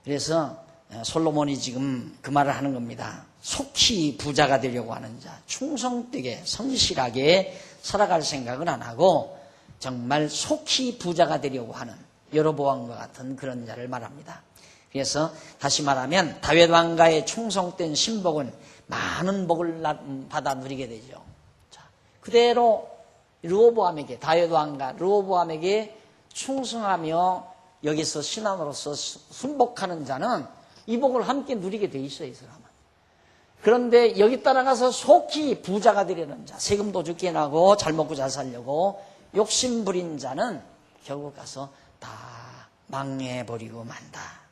그래서 솔로몬이 지금 그 말을 하는 겁니다. 속히 부자가 되려고 하는 자, 충성되게 성실하게 살아갈 생각은 안 하고 정말 속히 부자가 되려고 하는 여로보암과 같은 그런 자를 말합니다. 그래서 다시 말하면 다윗 왕가의 충성된 신복은 많은 복을 받아 누리게 되죠. 자, 그대로 르호보암에게, 다윗 왕가 르호보암에게 충성하며 여기서 신앙으로서 순복하는 자는 이 복을 함께 누리게 돼 있어요, 이 사람은. 그런데 여기 따라가서 속히 부자가 되려는 자, 세금도 적게 나고 잘 먹고 잘 살려고 욕심 부린 자는 결국 가서 다 망해버리고 만다.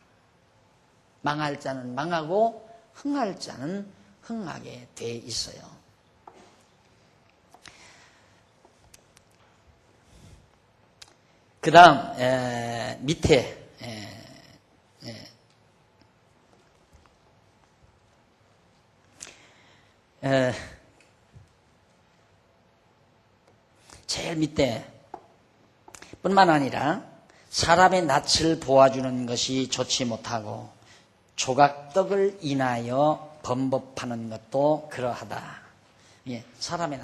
망할 자는 망하고 흥할 자는 흥하게 돼 있어요. 그 다음 밑에 제일 밑에 뿐만 아니라 사람의 낯을 보아주는 것이 좋지 못하고 조각떡을 인하여 범법하는 것도 그러하다. 예, 사람의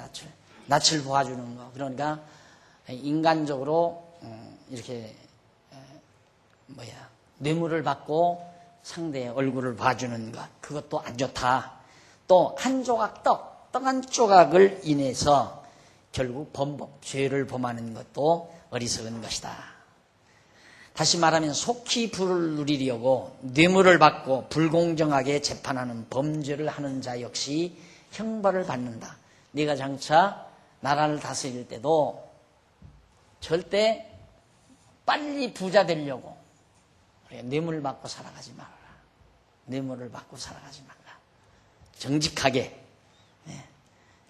낯을 보아주는 거. 그러니까 인간적으로 이렇게 뇌물을 받고 상대의 얼굴을 봐주는 것, 그것도 안 좋다. 또 한 조각 떡 한 조각을 인해서 결국 범법, 죄를 범하는 것도 어리석은 것이다. 다시 말하면 속히 부를 누리려고 뇌물을 받고 불공정하게 재판하는 범죄를 하는 자 역시 형벌을 받는다. 네가 장차 나라를 다스릴 때도 절대 빨리 부자 되려고 뇌물을 받고 살아가지 말아라. 뇌물을 받고 살아가지 말라. 정직하게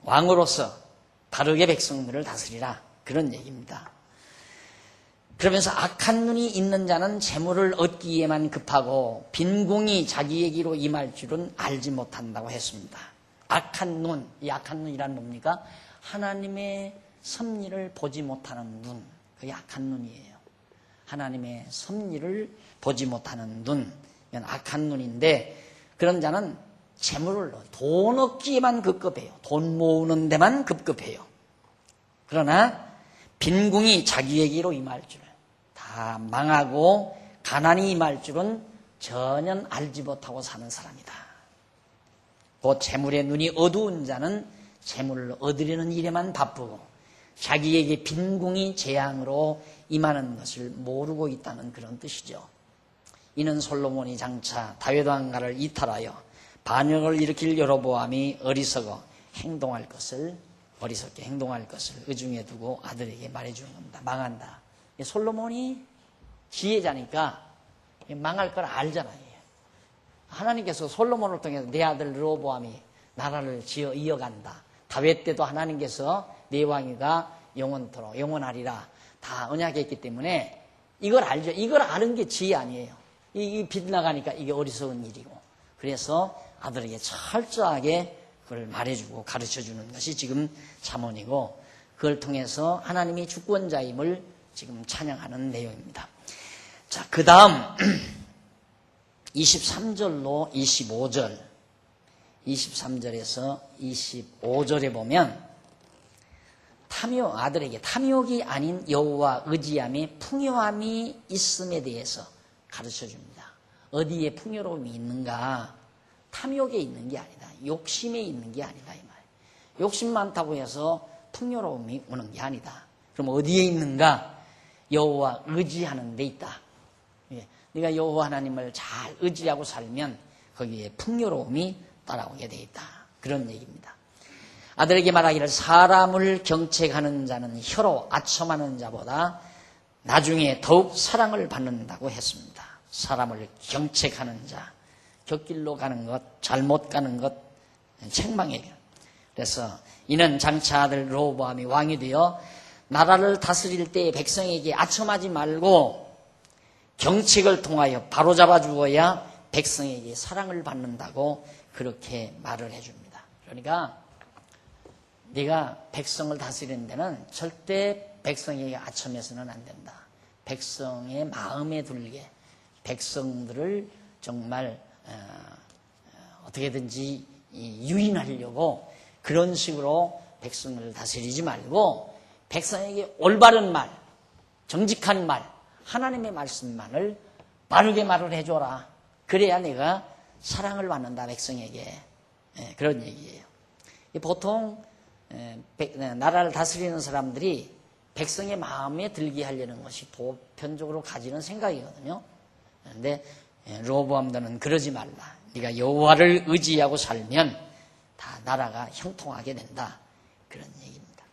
왕으로서 바르게 백성들을 다스리라. 그런 얘기입니다. 그러면서 악한 눈이 있는 자는 재물을 얻기에만 급하고 빈궁이 자기에게로 임할 줄은 알지 못한다고 했습니다. 악한 눈, 이 악한 눈이란 뭡니까? 하나님의 섭리를 보지 못하는 눈, 그게 악한 눈이에요. 하나님의 섭리를 보지 못하는 눈, 이건 악한 눈인데 그런 자는 재물을 돈 얻기에만 급급해요. 돈 모으는 데만 급급해요. 그러나 빈궁이 자기에게로 임할 줄, 다 망하고 가난이 임할 줄은 전혀 알지 못하고 사는 사람이다. 그 재물의 눈이 어두운 자는 재물을 얻으려는 일에만 바쁘고 자기에게 빈궁이 재앙으로 임하는 것을 모르고 있다는 그런 뜻이죠. 이는 솔로몬이 장차 다윗 왕가를 이탈하여 반역을 일으킬 여로보암이 어리석게 행동할 것을 의중에 두고 아들에게 말해주는 겁니다. 망한다. 솔로몬이 지혜자니까 망할 걸 알잖아요. 하나님께서 솔로몬을 통해서 내 아들 르호보암이 나라를 지어 이어간다. 다윗 때도 하나님께서 내 왕위가 영원토록 영원하리라 다 언약했기 때문에 이걸 알죠. 이걸 아는 게 지혜 아니에요. 이 빗나가니까 이게 어리석은 일이고, 그래서 아들에게 철저하게 그걸 말해주고 가르쳐주는 것이 지금 잠언이고, 그걸 통해서 하나님이 주권자임을 지금 찬양하는 내용입니다. 자, 그 다음 23절로 25절, 23절에서 25절에 보면 아들에게 탐욕이 아닌 여호와 의지함에 풍요함이 있음에 대해서 가르쳐 줍니다. 어디에 풍요로움이 있는가? 탐욕에 있는 게 아니다. 욕심에 있는 게 아니다. 이 말. 욕심 많다고 해서 풍요로움이 오는 게 아니다. 그럼 어디에 있는가? 여호와 의지하는 데 있다. 예. 네가 여호와 하나님을 잘 의지하고 살면 거기에 풍요로움이 따라오게 돼 있다. 그런 얘기입니다. 아들에게 말하기를 사람을 경책하는 자는 혀로 아첨하는 자보다 나중에 더욱 사랑을 받는다고 했습니다. 사람을 경책하는 자, 곁길로 가는 것, 잘못 가는 것, 책망해요. 그래서 이는 장차 아들 르호보암이 왕이 되어 나라를 다스릴 때 백성에게 아첨하지 말고 경책을 통하여 바로잡아 주어야 백성에게 사랑을 받는다고 그렇게 말을 해줍니다. 그러니까 네가 백성을 다스리는 데는 절대 백성에게 아첨해서는 안 된다. 백성의 마음에 들게 백성들을 정말 어떻게든지 유인하려고 그런 식으로 백성을 다스리지 말고 백성에게 올바른 말, 정직한 말, 하나님의 말씀만을 바르게 말을 해줘라. 그래야 내가 사랑을 받는다, 백성에게. 그런 얘기예요. 보통 나라를 다스리는 사람들이 백성의 마음에 들게 하려는 것이 보편적으로 가지는 생각이거든요. 그런데 르호보암들은 그러지 말라. 네가 여호와를 의지하고 살면 다 나라가 형통하게 된다. 그런 얘기입니다.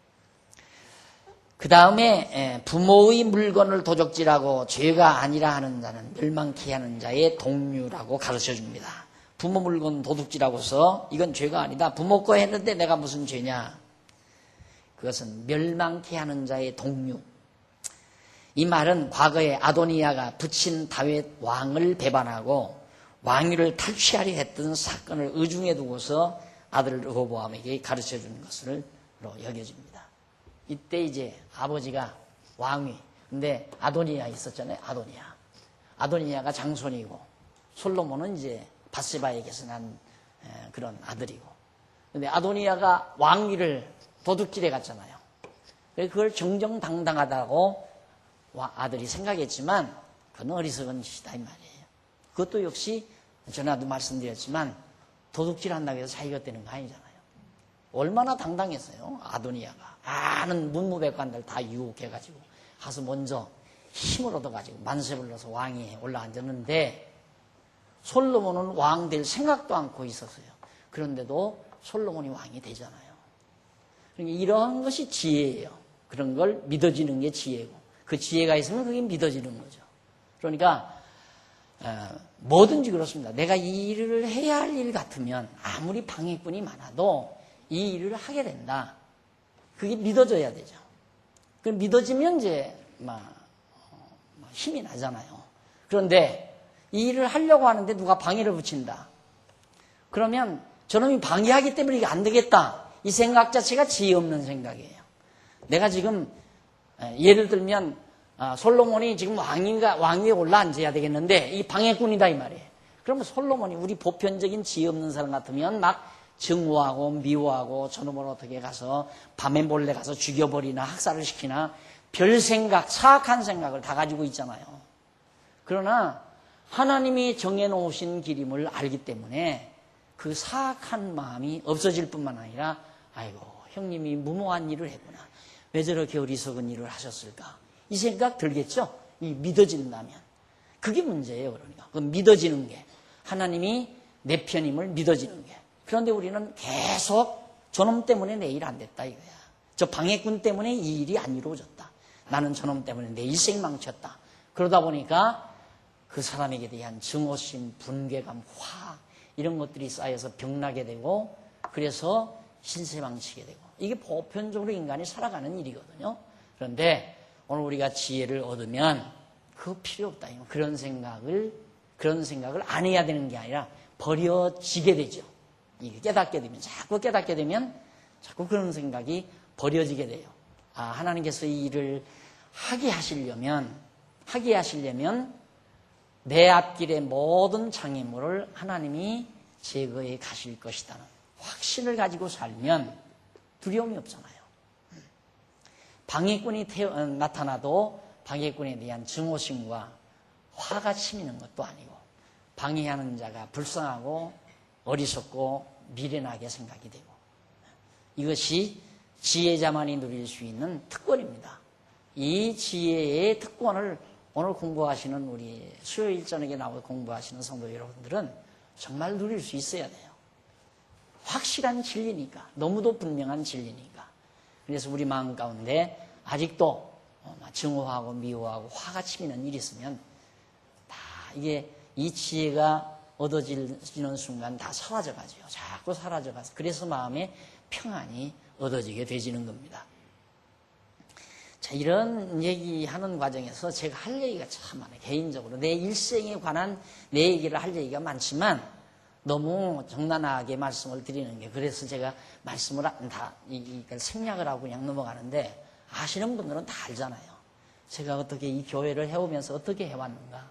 그 다음에 부모의 물건을 도적질하고 죄가 아니라 하는 자는 멸망케 하는 자의 동류라고 가르쳐줍니다. 부모 물건 도둑질하고서 이건 죄가 아니다. 부모 거 했는데 내가 무슨 죄냐. 그것은 멸망케 하는 자의 동류. 이 말은 과거에 아도니아가 부친 다윗 왕을 배반하고 왕위를 탈취하려 했던 사건을 의중에 두고서 아들 르호보암에게 가르쳐주는 것으로 여겨집니다. 이때 이제 아버지가 왕위, 근데 아도니아 있었잖아요. 아도니아가 장손이고 솔로몬은 이제 밧세바에게서 난 그런 아들이고, 근데 아도니아가 왕위를 도둑질해 갔잖아요. 그걸 정정당당하다고 아들이 생각했지만 그건 어리석은 짓이다 이 말이에요. 그것도 역시 전에도 말씀드렸지만 도둑질한다고 해서 자기가 되는 거 아니잖아요. 얼마나 당당했어요. 아도니아가 많은 문무백관들 다 유혹해가지고 가서 먼저 힘을 얻어가지고 만세 불러서 왕위에 올라앉았는데 솔로몬은 왕 될 생각도 않고 있었어요. 그런데도 솔로몬이 왕이 되잖아요. 그러니까 이러한 것이 지혜예요. 그런 걸 믿어지는 게 지혜고, 그 지혜가 있으면 그게 믿어지는 거죠. 그러니까 뭐든지 그렇습니다. 내가 이 일을 해야 할 일 같으면 아무리 방해꾼이 많아도 이 일을 하게 된다. 그게 믿어져야 되죠. 그 믿어지면 이제 힘이 나잖아요. 그런데 이 일을 하려고 하는데 누가 방해를 붙인다. 그러면 저놈이 방해하기 때문에 이게 안 되겠다. 이 생각 자체가 지혜 없는 생각이에요. 내가 지금 예를 들면 솔로몬이 지금 왕위에 올라앉아야 되겠는데 이 방해꾼이다 이 말이에요. 그러면 솔로몬이 우리 보편적인 지혜 없는 사람 같으면 막 증오하고 미워하고 저놈을 어떻게 가서 밤에 몰래 가서 죽여버리나 학살을 시키나 별 생각, 사악한 생각을 다 가지고 있잖아요. 그러나 하나님이 정해놓으신 길임을 알기 때문에 그 사악한 마음이 없어질 뿐만 아니라 아이고 형님이 무모한 일을 했구나. 왜 저렇게 어리석은 일을 하셨을까? 이 생각 들겠죠? 이 믿어진다면. 그게 문제예요. 그러니까 그 믿어지는 게, 하나님이 내 편임을 믿어지는 게. 그런데 우리는 계속 저놈 때문에 내 일 안 됐다 이거야. 저 방해꾼 때문에 이 일이 안 이루어졌다. 나는 저놈 때문에 내 일생 망쳤다. 그러다 보니까 그 사람에게 대한 증오심, 분괴감, 화 이런 것들이 쌓여서 병나게 되고, 그래서 신세 망치게 되고, 이게 보편적으로 인간이 살아가는 일이거든요. 그런데 오늘 우리가 지혜를 얻으면 그거 필요 없다. 그런 생각을 안 해야 되는 게 아니라 버려지게 되죠. 이게 깨닫게 되면, 자꾸 깨닫게 되면 자꾸 그런 생각이 버려지게 돼요. 하나님께서 이 일을 하게 하시려면 내 앞길의 모든 장애물을 하나님이 제거해 가실 것이다는 확신을 가지고 살면 두려움이 없잖아요. 방해꾼이 나타나도 방해꾼에 대한 증오심과 화가 치미는 것도 아니고 방해하는 자가 불쌍하고 어리석고 미련하게 생각이 되고 이것이 지혜자만이 누릴 수 있는 특권입니다. 이 지혜의 특권을 오늘 공부하시는 우리 수요일 저녁에 나와 공부하시는 성도 여러분들은 정말 누릴 수 있어야 돼요. 확실한 진리니까. 너무도 분명한 진리니까. 그래서 우리 마음 가운데 아직도 증오하고 미워하고 화가 치미는 일이 있으면 다 이게 이 지혜가 얻어지는 순간 다 사라져가지고 자꾸 사라져가서 그래서 마음에 평안이 얻어지게 되지는 겁니다. 자, 이런 얘기하는 과정에서 제가 할 얘기가 참 많아요. 개인적으로 내 일생에 관한 내 얘기를 할 얘기가 많지만 너무 정난하게 말씀을 드리는 게 그래서 제가 말씀을 다 생략을 하고 그냥 넘어가는데 아시는 분들은 다 알잖아요. 제가 어떻게 이 교회를 해오면서 어떻게 해왔는가,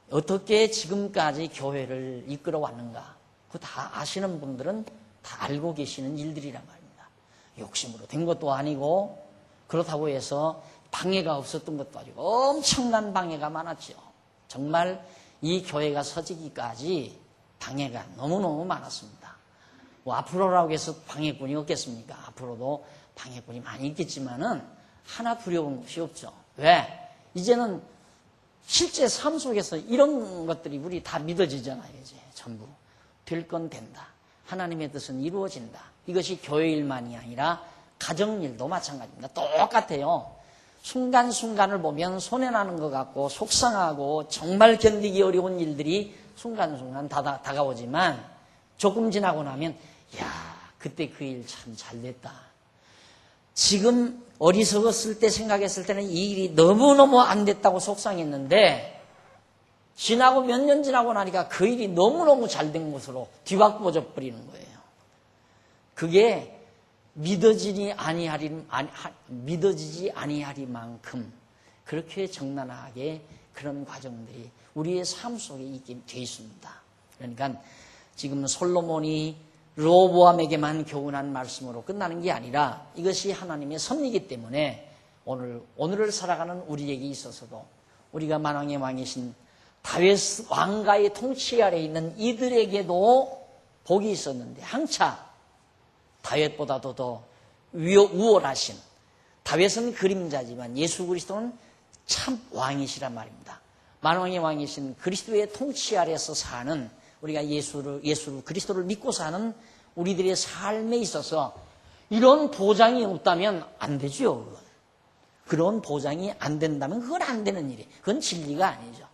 어떻게 지금까지 교회를 이끌어 왔는가, 그거 다 아시는 분들은 다 알고 계시는 일들이란 말입니다. 욕심으로 된 것도 아니고 그렇다고 해서 방해가 없었던 것도 아니고 엄청난 방해가 많았죠. 정말 이 교회가 서지기까지 방해가 너무너무 많았습니다. 뭐 앞으로라고 해서 방해꾼이 없겠습니까? 앞으로도 방해꾼이 많이 있겠지만은 하나 두려운 것이 없죠. 왜? 이제는 실제 삶 속에서 이런 것들이 우리 다 믿어지잖아요. 이제 전부 될 건 된다. 하나님의 뜻은 이루어진다. 이것이 교회 일만이 아니라 가정일도 마찬가지입니다. 똑같아요. 순간순간을 보면 손해나는 것 같고 속상하고 정말 견디기 어려운 일들이 순간순간 다가오지만 조금 지나고 나면 야, 그때 그 일 참 잘됐다. 지금 어리석었을 때 생각했을 때는 이 일이 너무너무 안 됐다고 속상했는데 지나고 몇 년 지나고 나니까 그 일이 너무너무 잘된 것으로 뒤바꿔져 버리는 거예요. 그게 믿어지지 아니하리만큼 그렇게 정난하게 그런 과정들이 우리의 삶 속에 있게 되어 있습니다. 그러니까 지금 솔로몬이 르호보암에게만 교훈한 말씀으로 끝나는 게 아니라 이것이 하나님의 섭리이기 때문에 오늘을 살아가는 우리에게 있어서도 우리가 만왕의 왕이신 다윗 왕가의 통치 아래에 있는 이들에게도 복이 있었는데 항차 다윗보다도 더 우월하신 다윗은 그림자지만 예수 그리스도는 참 왕이시란 말입니다. 만왕의 왕이신 그리스도의 통치 아래에서 사는 우리가 예수 그리스도를 믿고 사는 우리들의 삶에 있어서 이런 보장이 없다면 안 되죠. 그런 보장이 안 된다면 그건 안 되는 일이에요. 그건 진리가 아니죠.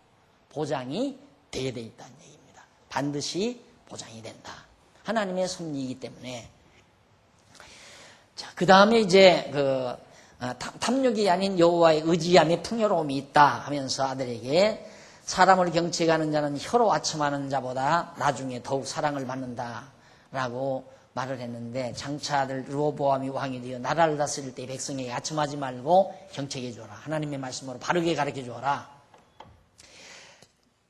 보장이 돼야 돼 있다는 얘기입니다. 반드시 보장이 된다. 하나님의 섭리이기 때문에. 자, 그 다음에 이제 탐욕이 아닌 여호와의 의지함에 풍요로움이 있다 하면서 아들에게 사람을 경책하는 자는 혀로 아첨하는 자보다 나중에 더욱 사랑을 받는다라고 말을 했는데 장차 아들 르호보암이 왕이 되어 나라를 다스릴 때 백성에게 아첨하지 말고 경책해 주어라. 하나님의 말씀으로 바르게 가르쳐 주어라.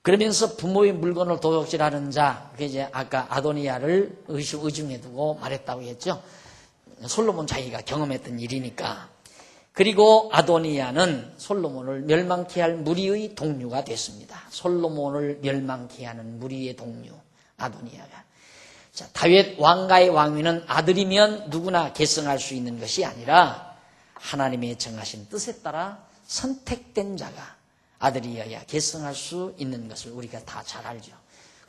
그러면서 부모의 물건을 도둑질하는 자, 그게 이제 아까 아도니아를 의중에 두고 말했다고 했죠. 솔로몬 자기가 경험했던 일이니까. 그리고 아도니아는 솔로몬을 멸망케 할 무리의 동료가 됐습니다. 솔로몬을 멸망케 하는 무리의 동료 아도니아가. 자, 다윗 왕가의 왕위는 아들이면 누구나 계승할 수 있는 것이 아니라 하나님의 정하신 뜻에 따라 선택된 자가 아들이어야 계승할 수 있는 것을 우리가 다 잘 알죠.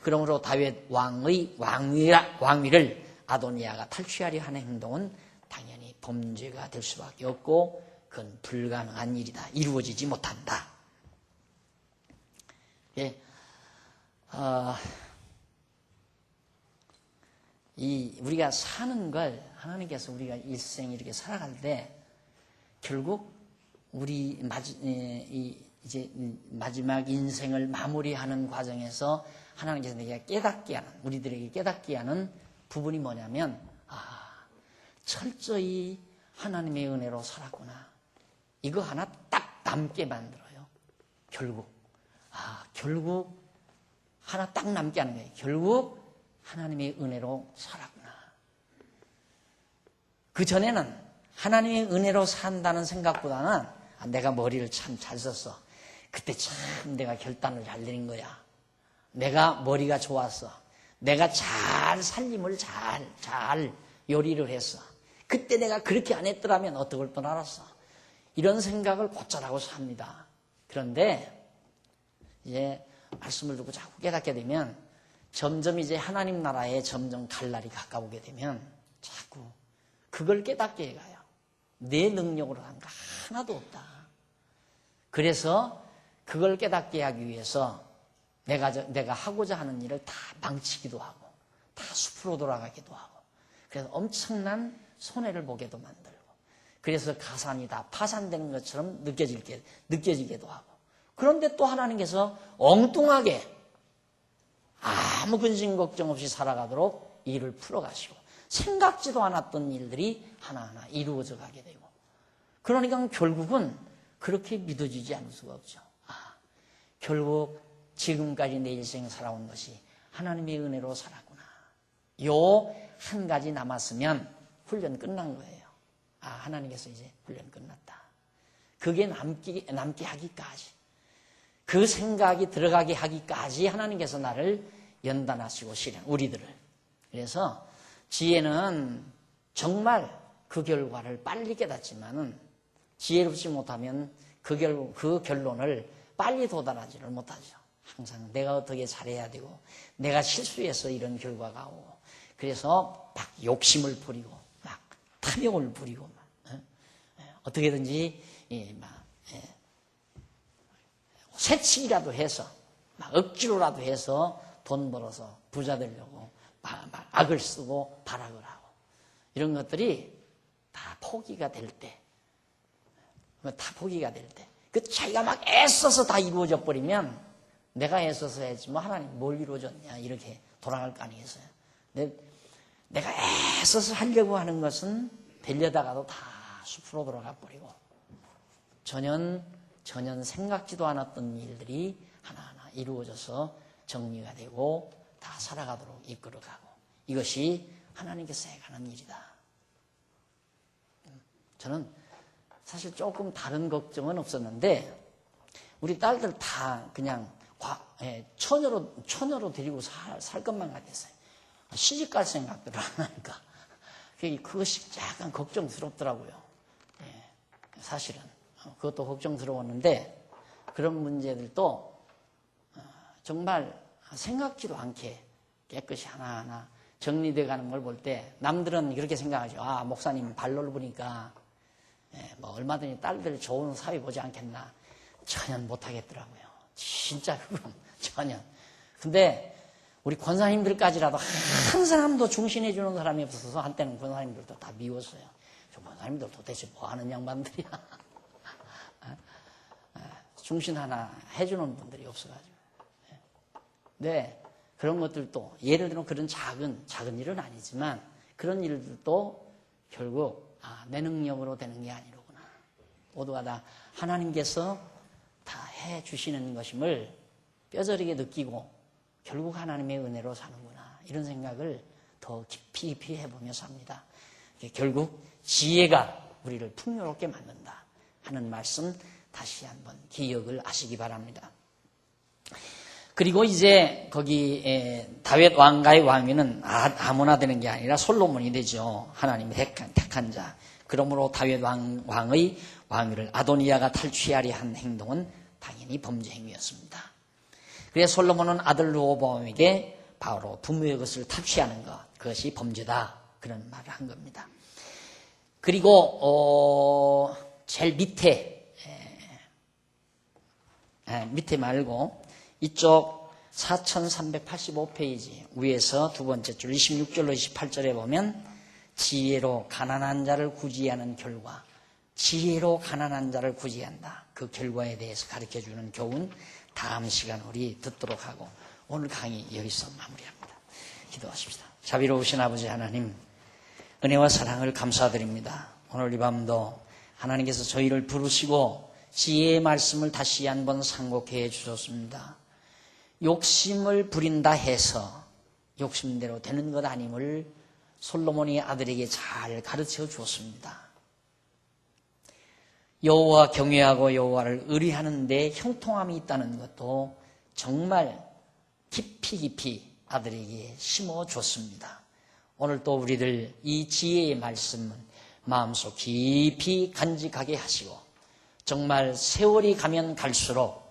그러므로 다윗 왕의 왕위를 아도니아가 탈취하려 하는 행동은 당연히 범죄가 될 수밖에 없고 그건 불가능한 일이다. 이루어지지 못한다. 예, 우리가 사는 걸 하나님께서 우리가 일생 이렇게 살아갈 때 결국 우리 이제 마지막 인생을 마무리하는 과정에서 하나님께서 우리들에게 깨닫게 하는 부분이 뭐냐면 철저히 하나님의 은혜로 살았구나. 이거 하나 딱 남게 만들어요. 결국 하나 딱 남게 하는 거예요. 결국 하나님의 은혜로 살았구나. 그전에는 하나님의 은혜로 산다는 생각보다는 내가 머리를 참 잘 썼어. 그때 참 내가 결단을 잘 내린 거야. 내가 머리가 좋았어. 내가 잘 살림을 잘 요리를 했어. 그때 내가 그렇게 안 했더라면 어떡할 뻔 알았어. 이런 생각을 곧잘 하고 삽니다. 그런데 이제 말씀을 듣고 자꾸 깨닫게 되면 점점 이제 하나님 나라에 점점 갈 날이 가까우게 되면 자꾸 그걸 깨닫게 가요. 내 능력으로 한 거 하나도 없다. 그래서 그걸 깨닫게 하기 위해서 내가 하고자 하는 일을 다 망치기도 하고 다 숲으로 돌아가기도 하고 그래서 엄청난 손해를 보게도 만들고 그래서 가산이 다 파산되는 것처럼 느껴지게도 하고 그런데 또 하나님께서 엉뚱하게 아무 근심 걱정 없이 살아가도록 일을 풀어가시고 생각지도 않았던 일들이 하나하나 이루어져 가게 되고 그러니까 결국은 그렇게 믿어지지 않을 수가 없죠. 결국 지금까지 내 일생 살아온 것이 하나님의 은혜로 살았구나. 요 한 가지 남았으면 훈련 끝난 거예요. 하나님께서 이제 훈련 끝났다. 그게 남게 하기까지 그 생각이 들어가게 하기까지 하나님께서 나를 연단하시고 우리들을. 그래서 지혜는 정말 그 결과를 빨리 깨닫지만은 지혜롭지 못하면 그 결론을 빨리 도달하지를 못하죠. 항상 내가 어떻게 잘해야 되고 내가 실수해서 이런 결과가 오고 그래서 막 욕심을 부리고 막 탐욕을 부리고 막 어떻게든지 새치기라도 해서 막 억지로라도 해서 돈 벌어서 부자 되려고 막 악을 쓰고 발악을 하고 이런 것들이 다 포기가 될 때 그 자기가 막 애써서 다 이루어져 버리면 내가 애써서 했지 뭐 하나님 뭘 이루어졌냐 이렇게 돌아갈 거 아니겠어요. 내가 애써서 하려고 하는 것은 되려다가도 다 숲으로 돌아가 버리고 전혀 생각지도 않았던 일들이 하나하나 이루어져서 정리가 되고 다 살아가도록 이끌어가고 이것이 하나님께서 해가는 일이다. 저는 사실 조금 다른 걱정은 없었는데 우리 딸들 다 그냥 처녀로 데리고 살 것만 같았어요. 시집갈 생각들을 안 하니까 그것이 약간 걱정스럽더라고요. 사실은 그것도 걱정스러웠는데 그런 문제들도 정말 생각지도 않게 깨끗이 하나하나 정리되어 가는 걸 볼 때 남들은 그렇게 생각하죠. 목사님 발 넓으니까 뭐 얼마든지 딸들 좋은 사회 보지 않겠나. 전혀 못하겠더라고요. 진짜 그건 전혀. 근데 우리 권사님들까지라도 한 사람도 중신해 주는 사람이 없어서 한때는 권사님들도 다 미웠어요. 저 권사님들 도대체 뭐 하는 양반들이야. 중신 하나 해주는 분들이 없어가지고. 네, 그런 것들도 예를 들어 그런 작은 일은 아니지만 그런 일들도 결국 내 능력으로 되는 게 아니로구나. 모두가 다 하나님께서 다 해주시는 것임을 뼈저리게 느끼고 결국 하나님의 은혜로 사는구나. 이런 생각을 더 깊이 해보며 삽니다. 결국 지혜가 우리를 풍요롭게 만든다 하는 말씀 다시 한번 기억을 하시기 바랍니다. 그리고 이제 거기 다윗 왕가의 왕위는 아무나 되는 게 아니라 솔로몬이 되죠. 하나님이 택한 자. 그러므로 다윗 왕의 왕위를 아도니아가 탈취하려 한 행동은 당연히 범죄 행위였습니다. 그래서 솔로몬은 아들 르호보암에게 바로 부모의 것을 탈취하는 것, 그것이 범죄다. 그런 말을 한 겁니다. 그리고 제일 밑에 말고 이쪽 4385페이지 위에서 두 번째 줄 26절로 28절에 보면 지혜로 가난한 자를 구제하는 결과, 지혜로 가난한 자를 구제한다. 그 결과에 대해서 가르쳐주는 교훈 다음 시간 우리 듣도록 하고 오늘 강의 여기서 마무리합니다. 기도하십시다. 자비로우신 아버지 하나님, 은혜와 사랑을 감사드립니다. 오늘 이 밤도 하나님께서 저희를 부르시고 지혜의 말씀을 다시 한번 상고케 해주셨습니다. 욕심을 부린다 해서 욕심대로 되는 것 아님을 솔로몬이 아들에게 잘 가르쳐 주었습니다. 여호와 경외하고 여호와를 의뢰하는 데 형통함이 있다는 것도 정말 깊이 아들에게 심어줬습니다. 오늘 또 우리들 이 지혜의 말씀은 마음속 깊이 간직하게 하시고 정말 세월이 가면 갈수록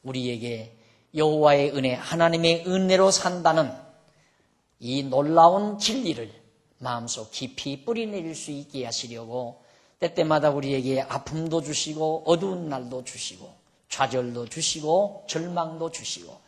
우리에게 여호와의 은혜, 하나님의 은혜로 산다는 이 놀라운 진리를 마음속 깊이 뿌리내릴 수 있게 하시려고 때때마다 우리에게 아픔도 주시고 어두운 날도 주시고 좌절도 주시고 절망도 주시고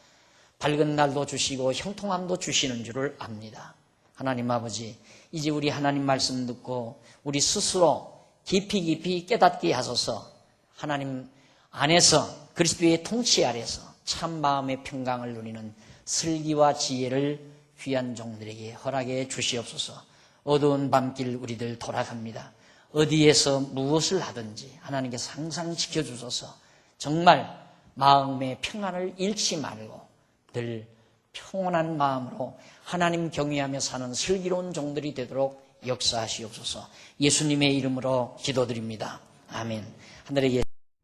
밝은 날도 주시고 형통함도 주시는 줄을 압니다. 하나님 아버지, 이제 우리 하나님 말씀 듣고 우리 스스로 깊이 깨닫게 하소서. 하나님 안에서 그리스도의 통치 아래서 참 마음의 평강을 누리는 슬기와 지혜를 귀한 종들에게 허락해 주시옵소서. 어두운 밤길 우리들 돌아갑니다. 어디에서 무엇을 하든지 하나님께서 항상 지켜주소서. 정말 마음의 평안을 잃지 말고 늘 평온한 마음으로 하나님 경외하며 사는 슬기로운 종들이 되도록 역사하시옵소서. 예수님의 이름으로 기도드립니다. 아멘. 하늘에